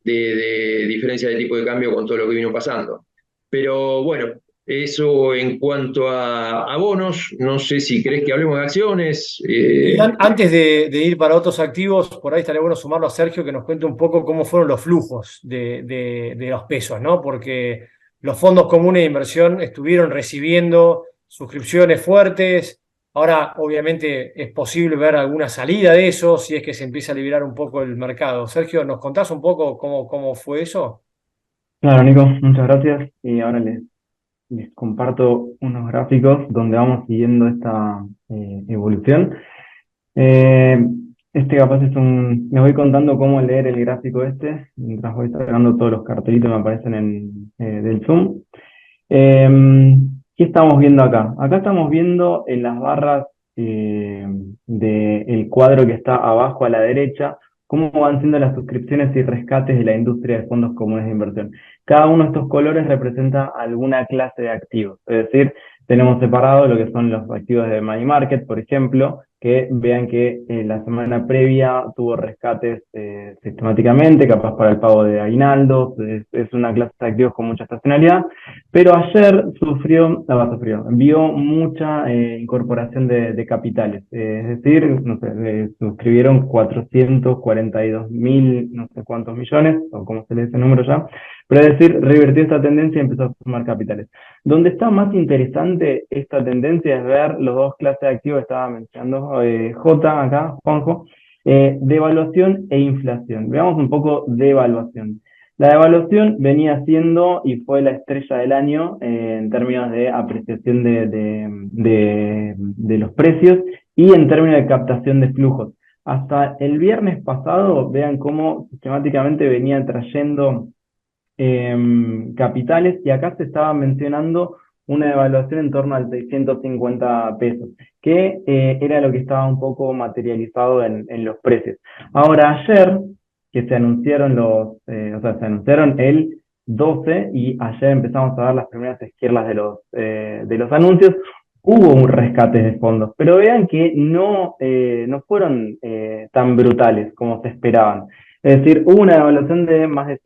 diferencia de tipo de cambio con todo lo que vino pasando. Pero bueno, eso en cuanto a bonos, no sé si crees que hablemos de acciones. Y antes de ir para otros activos, por ahí estaría bueno sumarlo a Sergio que nos cuente un poco cómo fueron los flujos de los pesos, ¿no? Porque los fondos comunes de inversión estuvieron recibiendo suscripciones fuertes. Ahora, obviamente, es posible ver alguna salida de eso si es que se empieza a liberar un poco el mercado. Sergio, ¿nos contás un poco cómo fue eso? Claro, Nico, muchas gracias. Y ahora les comparto unos gráficos donde vamos siguiendo esta evolución. Eh, este capaz es les voy contando cómo leer el gráfico este, mientras voy sacando todos los cartelitos que me aparecen del Zoom. ¿Qué estamos viendo acá? Acá estamos viendo en las barras del cuadro que está abajo a la derecha, cómo van siendo las suscripciones y rescates de la industria de fondos comunes de inversión. Cada uno de estos colores representa alguna clase de activos, es decir, Tenemos separado lo que son los activos de money market, por ejemplo, que vean que la semana previa tuvo rescates sistemáticamente, capaz para el pago de aguinaldos, es una clase de activos con mucha estacionalidad, pero ayer vio mucha incorporación de capitales, es decir, no sé, suscribieron 442.000, no sé cuántos millones, o como se le dice el número ya, pero es decir, revirtió esta tendencia y empezó a sumar capitales. Donde está más interesante esta tendencia es ver los dos clases de activos que estaba mencionando J acá, Juanjo, devaluación e inflación. Veamos un poco de evaluación. La devaluación venía siendo y fue la estrella del año en términos de apreciación de los precios y en términos de captación de flujos. Hasta el viernes pasado, vean cómo sistemáticamente venía trayendo capitales, y acá se estaba mencionando una devaluación en torno al 650 pesos, que era lo que estaba un poco materializado en los precios. Ahora, ayer, que se anunciaron se anunciaron el 12 y ayer empezamos a ver las primeras esquirlas de los anuncios, hubo un rescate de fondos, pero vean que no fueron tan brutales como se esperaban. Es decir, hubo una devaluación de más de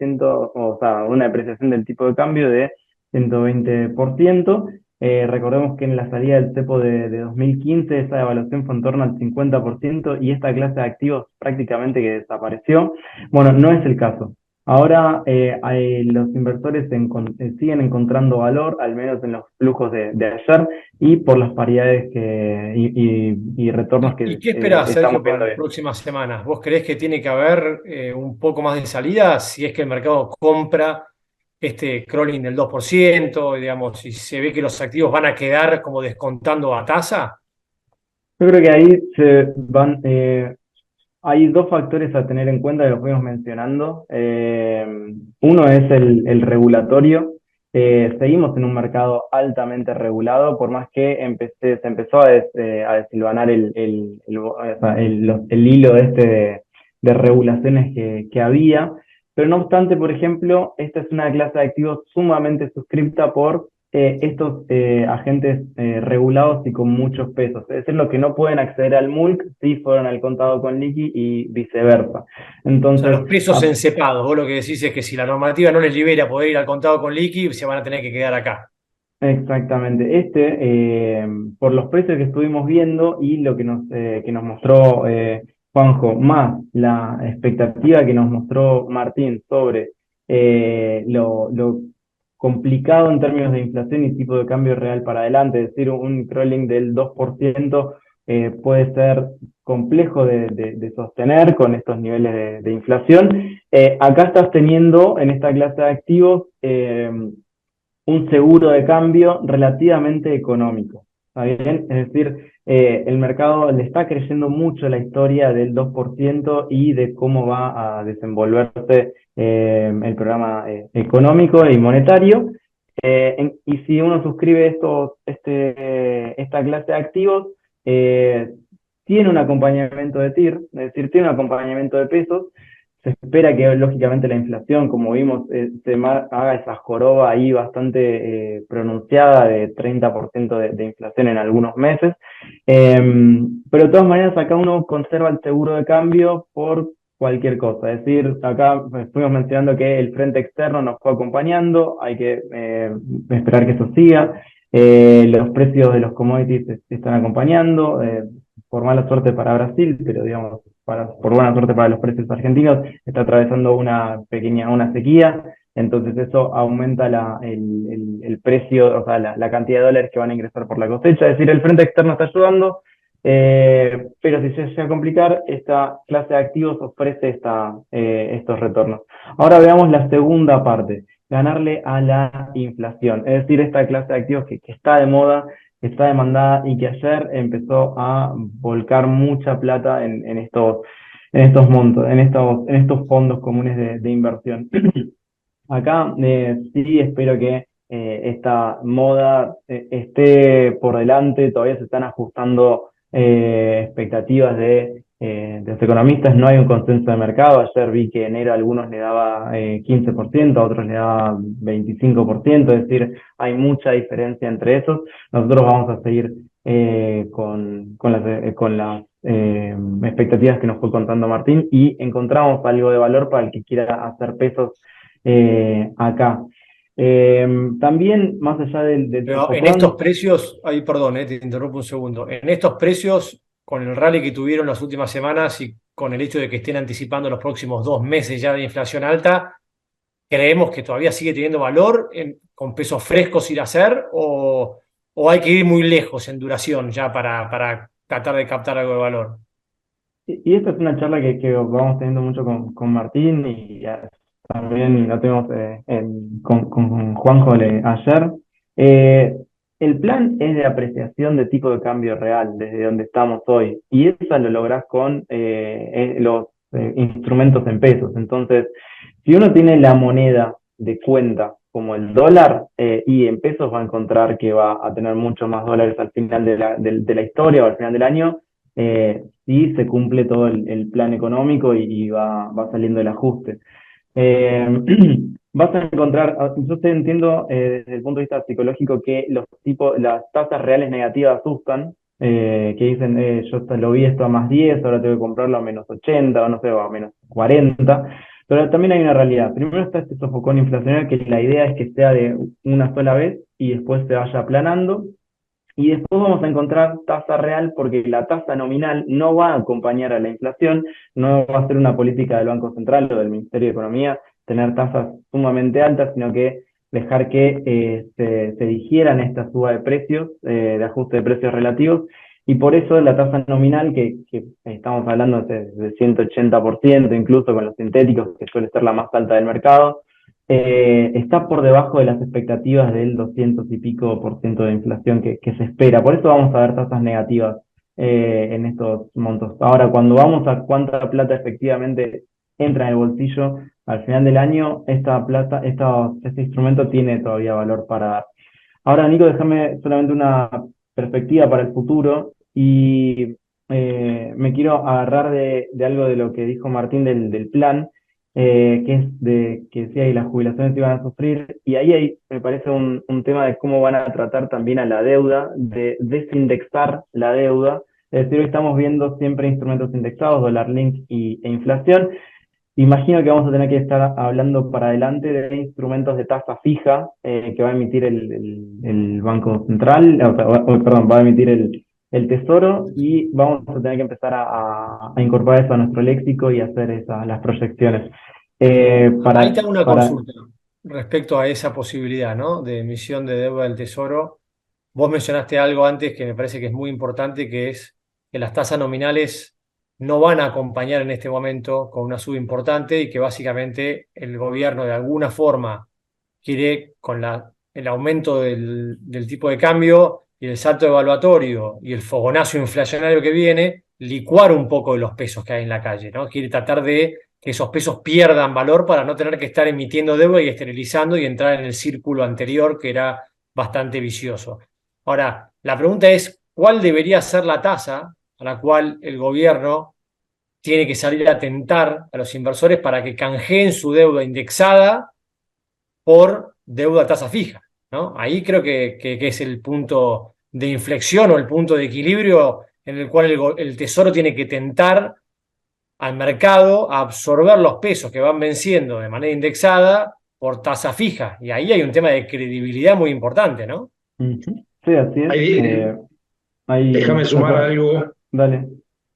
una depreciación del tipo de cambio de 120%. Recordemos que en la salida del cepo de 2015 esa devaluación fue en torno al 50% y esta clase de activos prácticamente que desapareció. Bueno, no es el caso. Ahora los inversores siguen encontrando valor, al menos en los flujos de ayer, y por las paridades y retornos ¿Y que qué esperás, estamos Sergio, para viendo las bien. próximas semanas? ¿Vos creés que tiene que haber un poco más de salida si es que el mercado compra este crawling del 2%, digamos, si se ve que los activos van a quedar como descontando a tasa? Yo creo que ahí hay dos factores a tener en cuenta que los fuimos mencionando. Uno es el regulatorio. Seguimos en un mercado altamente regulado, por más que se empezó a desilvanar el hilo de regulaciones que había. Pero no obstante, por ejemplo, esta es una clase de activos sumamente suscripta por estos agentes regulados y con muchos pesos. Es decir, los que no pueden acceder al MULC sí fueron al contado con liqui y viceversa. O sea, Entonces, los pesos encepados. Vos lo que decís es que si la normativa no les libera poder ir al contado con liqui, se van a tener que quedar acá. exactamente, por los precios que estuvimos viendo y lo que nos mostró Juanjo, más la expectativa que nos mostró Martín sobre lo complicado en términos de inflación y tipo de cambio real para adelante, es decir, un crawling del 2% puede ser complejo de sostener con estos niveles de inflación. Acá estás teniendo en esta clase de activos un seguro de cambio relativamente económico. ¿Está bien? Es decir, el mercado le está creyendo mucho la historia del 2% y de cómo va a desenvolverse el programa económico y monetario. Y si uno suscribe esta clase de activos, eh, tiene un acompañamiento de TIR, es decir, tiene un acompañamiento de pesos. Se espera que lógicamente la inflación, como vimos, haga esa joroba ahí bastante pronunciada de 30% de inflación en algunos meses. Pero de todas maneras acá uno conserva el seguro de cambio por cualquier cosa. Es decir, acá estuvimos mencionando que el frente externo nos fue acompañando, hay que esperar que eso siga. Los precios de los commodities se están acompañando, por mala suerte para Brasil, pero digamos, por buena suerte para los precios argentinos, está atravesando una sequía, entonces eso aumenta el precio, o sea, la cantidad de dólares que van a ingresar por la cosecha, es decir, el frente externo está ayudando, pero si se llega a complicar, esta clase de activos ofrece estos retornos. Ahora veamos la segunda parte, ganarle a la inflación, es decir, esta clase de activos que está de moda, que está demandada y que ayer empezó a volcar mucha plata en estos montos, en estos fondos comunes de inversión. Acá sí espero que esta moda esté por delante, todavía se están ajustando expectativas de de los economistas, no hay un consenso de mercado. Ayer vi que enero a algunos le daba 15%, a otros le daba 25%, es decir, hay mucha diferencia entre esos. Nosotros vamos a seguir con las expectativas que nos fue contando Martín y encontramos algo de valor para el que quiera hacer pesos acá. También, más allá del Pero en Sofocron, estos precios, ay, perdón, te interrumpo un segundo. En estos precios, con el rally que tuvieron las últimas semanas y con el hecho de que estén anticipando los próximos 2 meses ya de inflación alta, ¿creemos que todavía sigue teniendo valor con pesos frescos ir a hacer o hay que ir muy lejos en duración ya para tratar de captar algo de valor? y esta es una charla que vamos teniendo mucho con Martín y también la tuvimos con Juanjo ayer. Eh, el plan es de apreciación de tipo de cambio real desde donde estamos hoy y eso lo lográs con los instrumentos en pesos. Entonces, si uno tiene la moneda de cuenta como el dólar y en pesos va a encontrar que va a tener mucho más dólares al final de la historia o al final del año si se cumple todo el plan económico y va saliendo el ajuste. Eh, Vas a encontrar, yo te entiendo desde el punto de vista psicológico que las tasas reales negativas asustan, que dicen, yo lo vi esto a +10, ahora tengo que comprarlo a -80, o no sé, o a -40, pero también hay una realidad. Primero está este sofocón inflacionario, que la idea es que sea de una sola vez y después se vaya aplanando, y después vamos a encontrar tasa real porque la tasa nominal no va a acompañar a la inflación, no va a ser una política del Banco Central o del Ministerio de Economía tener tasas sumamente altas, sino que dejar que se digieran esta suba de precios, de ajuste de precios relativos, y por eso la tasa nominal, que estamos hablando de 180%, incluso con los sintéticos, que suele ser la más alta del mercado, está por debajo de las expectativas del 200 y pico por ciento de inflación que se espera. Por eso vamos a ver tasas negativas en estos montos. Ahora, cuando vamos a cuánta plata efectivamente entra en el bolsillo al final del año, esta plata, este instrumento tiene todavía valor para dar. Ahora, Nico, déjame solamente una perspectiva para el futuro y me quiero agarrar de algo de lo que dijo Martín del plan, que es de que decía que las jubilaciones iban a sufrir, y ahí me parece un tema de cómo van a tratar también a la deuda, de desindexar la deuda. Es decir, hoy estamos viendo siempre instrumentos indexados, dólar link e inflación. Imagino que vamos a tener que estar hablando para adelante de instrumentos de tasa fija que va a emitir el Banco Central, perdón, va a emitir el Tesoro, y vamos a tener que empezar a incorporar eso a nuestro léxico y hacer las proyecciones. Ahí te hago una consulta respecto a esa posibilidad, ¿no? De emisión de deuda del Tesoro. Vos mencionaste algo antes que me parece que es muy importante, que es que las tasas nominales no van a acompañar en este momento con una suba importante y que básicamente el gobierno de alguna forma quiere, con el aumento del tipo de cambio y el salto evaluatorio y el fogonazo inflacionario que viene, licuar un poco de los pesos que hay en la calle, ¿no? Quiere tratar de que esos pesos pierdan valor para no tener que estar emitiendo deuda y esterilizando y entrar en el círculo anterior que era bastante vicioso. Ahora, la pregunta es, ¿cuál debería ser la tasa a la cual el gobierno tiene que salir a tentar a los inversores para que canjeen su deuda indexada por deuda a tasa fija, ¿no? Ahí creo que es el punto de inflexión o el punto de equilibrio en el cual el Tesoro tiene que tentar al mercado a absorber los pesos que van venciendo de manera indexada por tasa fija. Y ahí hay un tema de credibilidad muy importante, ¿no? Ujú. Sí, así es. Déjame sumar algo Dale.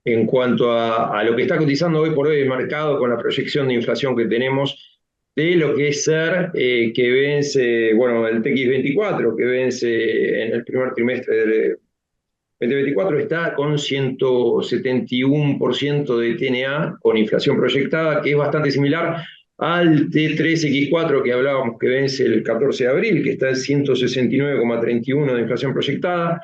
en cuanto a lo que está cotizando hoy por hoy el mercado con la proyección de inflación que tenemos de lo que es ser que vence, bueno, el TX24, que vence en el primer trimestre del 2024, está con 171% de TNA, con inflación proyectada, que es bastante similar al T3X4 que hablábamos, que vence el 14 de abril, que está en 169,31 de inflación proyectada.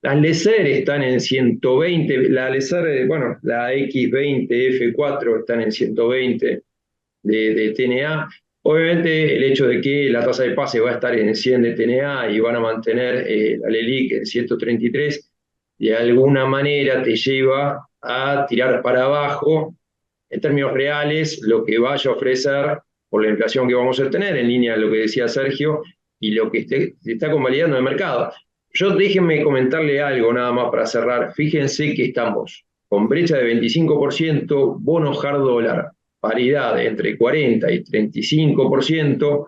Las LECER están en 120, la LECER, bueno, la X20F4 están en 120 de TNA. Obviamente el hecho de que la tasa de pase va a estar en 100 de TNA y van a mantener la LELIQ en 133, de alguna manera te lleva a tirar para abajo, en términos reales, lo que vaya a ofrecer por la inflación que vamos a tener, en línea de lo que decía Sergio, y lo que se está convalidando en el mercado. Yo déjenme comentarle algo nada más para cerrar. Fíjense que estamos con brecha de 25%, bonos hard dólar, paridad entre 40 y 35%,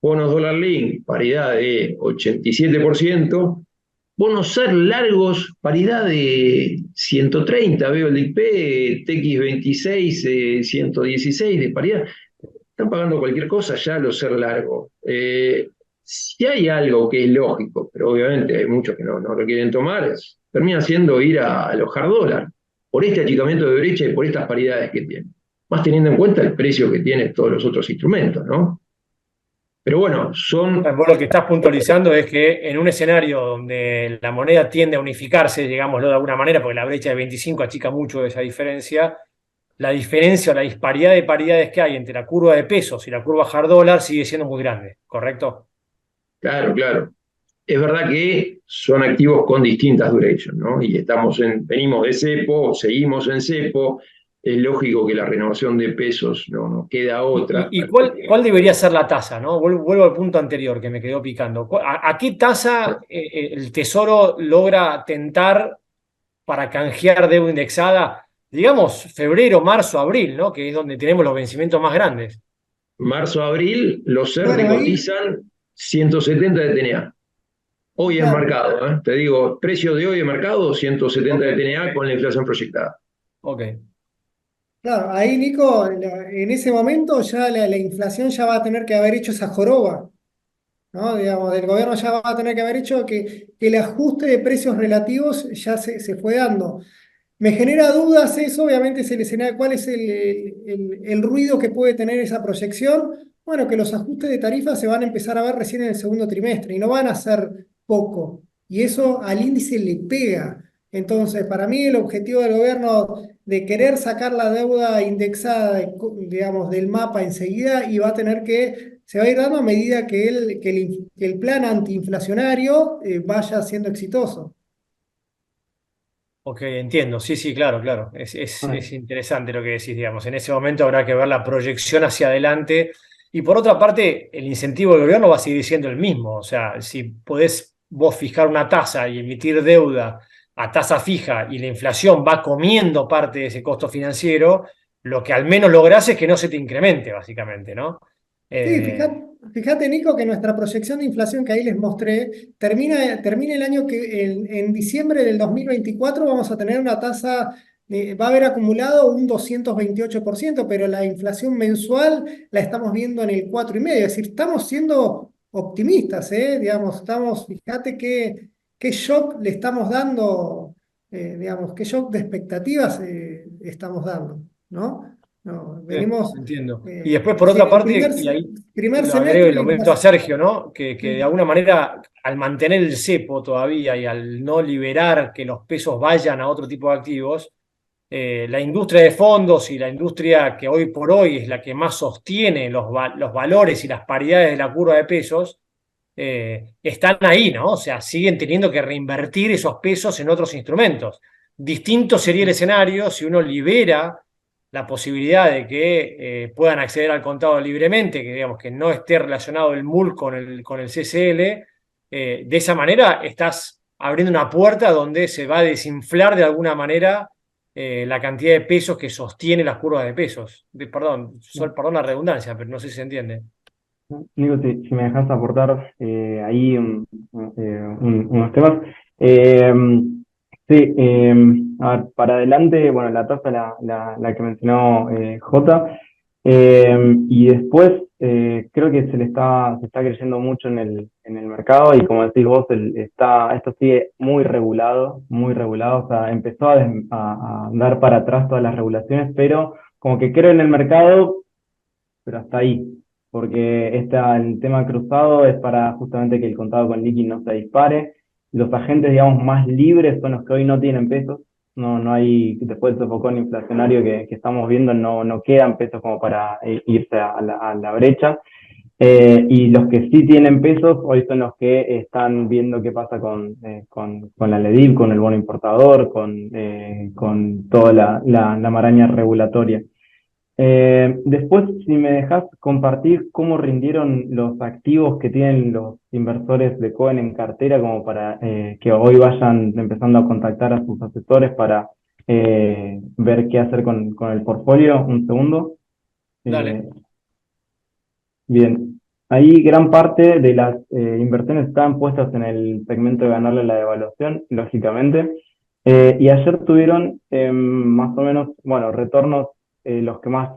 bonos dólar link, paridad de 87%, bonos ser largos, paridad de 130, veo el IP, TX26, 116 de paridad. Están pagando cualquier cosa ya los ser largos. Si hay algo que es lógico, pero obviamente hay muchos que no lo quieren tomar, termina siendo ir a los hard dólar, por este achicamiento de brecha y por estas paridades que tiene. Más teniendo en cuenta el precio que tienen todos los otros instrumentos, ¿no? Pero bueno, Vos lo que estás puntualizando es que en un escenario donde la moneda tiende a unificarse, digámoslo de alguna manera, porque la brecha de 25 achica mucho esa diferencia, la diferencia o la disparidad de paridades que hay entre la curva de pesos y la curva hard dólar sigue siendo muy grande, ¿correcto? claro, claro. Es verdad que son activos con distintas durations, ¿no? Y venimos de cepo, seguimos en cepo, es lógico que la renovación de pesos no nos queda otra. ¿Y cuál debería ser la tasa, ¿no? Vuelvo al punto anterior que me quedó picando. ¿A qué tasa el Tesoro logra tentar para canjear deuda indexada? Digamos, febrero, marzo, abril, ¿no? Que es donde tenemos los vencimientos más grandes. Marzo, abril, los CER te Bueno, ahí, cotizan 170 de TNA. Hoy en claro, mercado, te digo, precio de hoy de mercado, 170 de Ok, TNA con la inflación proyectada. ok. claro, ahí Nico, en ese momento ya la inflación ya va a tener que haber hecho esa joroba, ¿no? Digamos, el gobierno ya va a tener que haber hecho que el ajuste de precios relativos ya se fue dando. Me genera dudas eso, obviamente es el escenario, cuál es el ruido que puede tener esa proyección. Bueno, que los ajustes de tarifas se van a empezar a ver recién en el segundo trimestre y no van a ser poco. Y eso al índice le pega. Entonces, para mí el objetivo del gobierno de querer sacar la deuda indexada, digamos, del mapa enseguida y va a tener se va a ir dando a medida que el plan antiinflacionario vaya siendo exitoso. Ok, entiendo. Sí, sí, claro, claro. Ah, Es interesante lo que decís, digamos. En ese momento habrá que ver la proyección hacia adelante. Y por otra parte, el incentivo del gobierno va a seguir siendo el mismo. O sea, si podés vos fijar una tasa y emitir deuda a tasa fija y la inflación va comiendo parte de ese costo financiero, lo que al menos lográs es que no se te incremente, básicamente, ¿no? Sí, Eh, fíjate, Nico, que nuestra proyección de inflación que ahí les mostré termina el año en diciembre del 2024 vamos a tener una tasa, va a haber acumulado un 228%, pero la inflación mensual la estamos viendo en el 4,5%. Es decir, estamos siendo optimistas, ¿eh? Digamos, fíjate qué shock le estamos dando, digamos, qué shock de expectativas estamos dando, ¿no? No, venimos. entiendo. Y después, Es por decir, otra parte, y ahí primer lo agrego y semestre la lo meto a inflación. Sergio, ¿no? Que de Sí, alguna manera, al mantener el cepo todavía y al no liberar que los pesos vayan a otro tipo de activos, la industria de fondos y la industria que hoy por hoy es la que más sostiene los valores y las paridades de la curva de pesos, están ahí, ¿no? O sea, siguen teniendo que reinvertir esos pesos en otros instrumentos. Distinto sería el escenario si uno libera la posibilidad de que puedan acceder al contado libremente, que digamos que no esté relacionado el MUL con el CCL. De esa manera estás abriendo una puerta donde se va a desinflar de alguna manera la cantidad de pesos que sostiene las curvas de pesos. Perdón la redundancia, pero no sé si se entiende. Nico, si me dejas aportar ahí unos temas. Eh, sí, a ver, para adelante, bueno, la tasa la que mencionó Jota, y después creo que se está creyendo mucho en el mercado y como decís vos, esto sigue muy regulado, o sea, empezó a dar para atrás todas las regulaciones, pero como que creo en el mercado, pero hasta ahí, porque el tema cruzado es para justamente que el contado con liqui no se dispare. Los agentes, digamos, más libres son los que hoy no tienen pesos, no hay, después del sofocón inflacionario que estamos viendo, no quedan pesos como para irse a la brecha. Y los que sí tienen pesos hoy son los que están viendo qué pasa con la LEDIV, con el bono importador, con toda la maraña regulatoria. Después, si me dejas compartir cómo rindieron los activos que tienen los inversores de Cohen en cartera, como para que hoy vayan empezando a contactar a sus asesores para ver qué hacer con el portfolio. Un segundo. Dale. Bien, ahí gran parte de las inversiones estaban puestas en el segmento de ganarle la devaluación, lógicamente. Y ayer tuvieron más o menos, bueno, retornos, los que más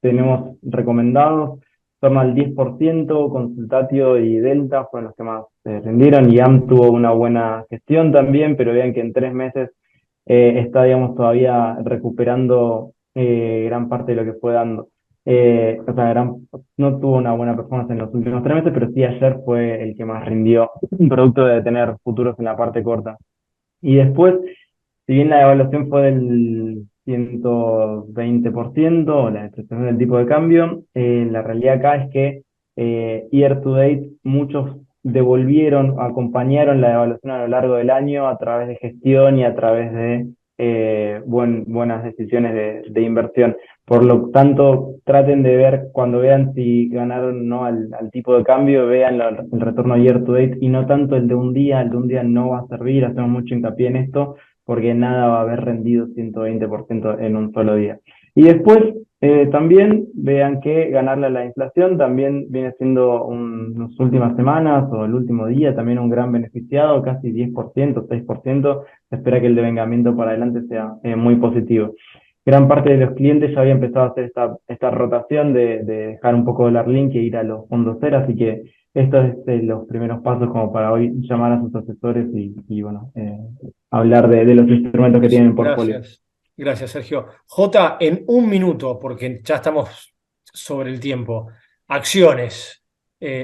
tenemos recomendados, en torno al 10%, Consultatio y Delta fueron los que más rindieron, y AM tuvo una buena gestión también, pero vean que en 3 meses está, digamos, todavía recuperando gran parte de lo que fue dando. O sea, no tuvo una buena performance en los últimos 3 meses, pero sí ayer fue el que más rindió, un producto de tener futuros en la parte corta. Y después, si bien la evaluación fue del 120%, o la depreciación del tipo de cambio, la realidad acá es que year to date muchos devolvieron, acompañaron la devaluación a lo largo del año a través de gestión y a través de buenas decisiones de inversión. Por lo tanto, traten de ver, cuando vean si ganaron o no al tipo de cambio, vean el retorno year to date y no tanto el de un día. El de un día no va a servir, hacemos mucho hincapié en esto, porque nada va a haber rendido 120% en un solo día. Y después, también vean que ganarle a la inflación también viene siendo las últimas semanas o el último día también un gran beneficiado, casi 10%, 6%. Se espera que el devengamiento para adelante sea muy positivo. Gran parte de los clientes ya había empezado a hacer esta rotación de dejar un poco dólar link e ir a los fondos cero, así que estos es los primeros pasos como para hoy llamar a sus asesores y bueno, hablar de los instrumentos que tienen en portfolio. Gracias. Gracias, Sergio. Jota, en un minuto, porque ya estamos sobre el tiempo. Acciones,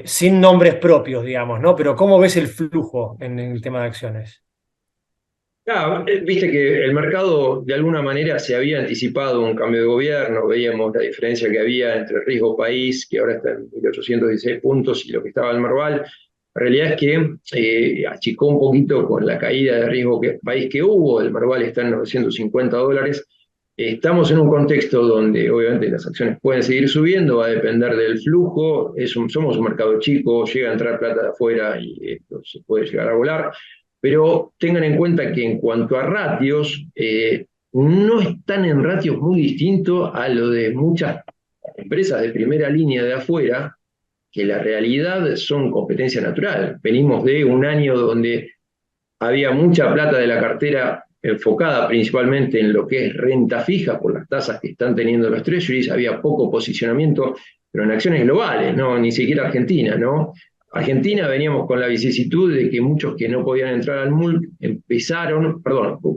sin nombres propios, digamos, ¿no? Pero ¿cómo ves el flujo en el tema de acciones? Claro, viste que el mercado de alguna manera se había anticipado un cambio de gobierno, veíamos la diferencia que había entre el riesgo país, que ahora está en 1.816 puntos, y lo que estaba el Merval. La realidad es que achicó un poquito con la caída de riesgo país que hubo, el Merval está en $950. Estamos en un contexto donde obviamente las acciones pueden seguir subiendo, va a depender del flujo, somos un mercado chico, llega a entrar plata de afuera y esto se puede llegar a volar. Pero tengan en cuenta que en cuanto a ratios, no están en ratios muy distintos a lo de muchas empresas de primera línea de afuera, que la realidad son competencia natural. Venimos de un año donde había mucha plata de la cartera enfocada principalmente en lo que es renta fija por las tasas que están teniendo los treasuries, había poco posicionamiento, pero en acciones globales, no, ni siquiera Argentina, ¿no? Argentina veníamos con la vicisitud de que muchos que no podían entrar al MULC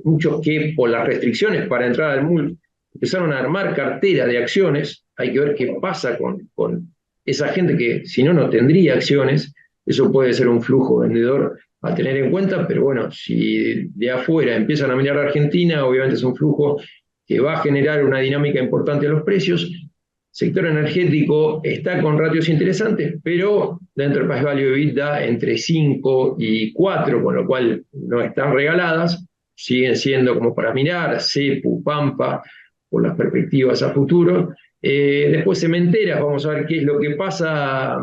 muchos que por las restricciones para entrar al MULC empezaron a armar cartera de acciones. Hay que ver qué pasa con esa gente que si no, no tendría acciones. Eso puede ser un flujo vendedor a tener en cuenta, pero bueno, si de afuera empiezan a mirar a Argentina, obviamente es un flujo que va a generar una dinámica importante a los precios. Sector energético está con ratios interesantes, pero de Enterprise Value EBITDA entre 5 y 4, con lo cual no están regaladas, siguen siendo como para mirar, CEPU, Pampa, por las perspectivas a futuro. Después cementeras, vamos a ver qué es lo que pasa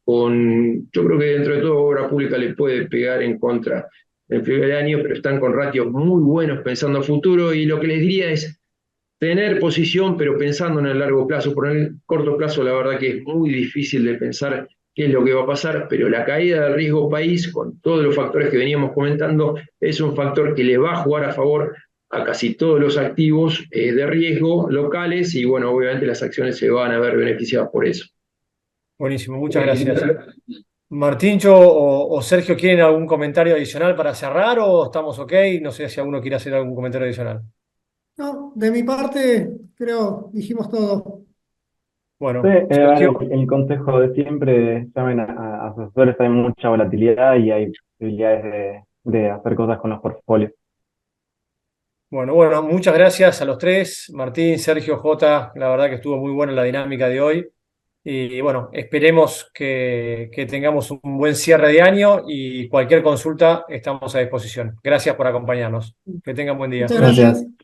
yo creo que dentro de todo obra pública le puede pegar en contra el primer año, pero están con ratios muy buenos pensando a futuro, y lo que les diría es tener posición, pero pensando en el largo plazo. Por el corto plazo, la verdad que es muy difícil de pensar qué es lo que va a pasar, pero la caída del riesgo país, con todos los factores que veníamos comentando, es un factor que le va a jugar a favor a casi todos los activos de riesgo locales, y bueno, obviamente las acciones se van a ver beneficiadas por eso. Buenísimo, muchas gracias. Martíncho o Sergio, ¿quieren algún comentario adicional para cerrar o estamos ok? No sé si alguno quiere hacer algún comentario adicional. No, de mi parte, creo, dijimos todo. Bueno, Sí, Sergio. el consejo de siempre, llamen a asesores, hay mucha volatilidad y hay posibilidades de hacer cosas con los portfolios. Bueno, muchas gracias a los tres, Martín, Sergio, Jota. La verdad que estuvo muy buena la dinámica de hoy. Y bueno, esperemos que tengamos un buen cierre de año y cualquier consulta estamos a disposición. Gracias por acompañarnos. Que tengan buen día. Muchas Gracias. gracias.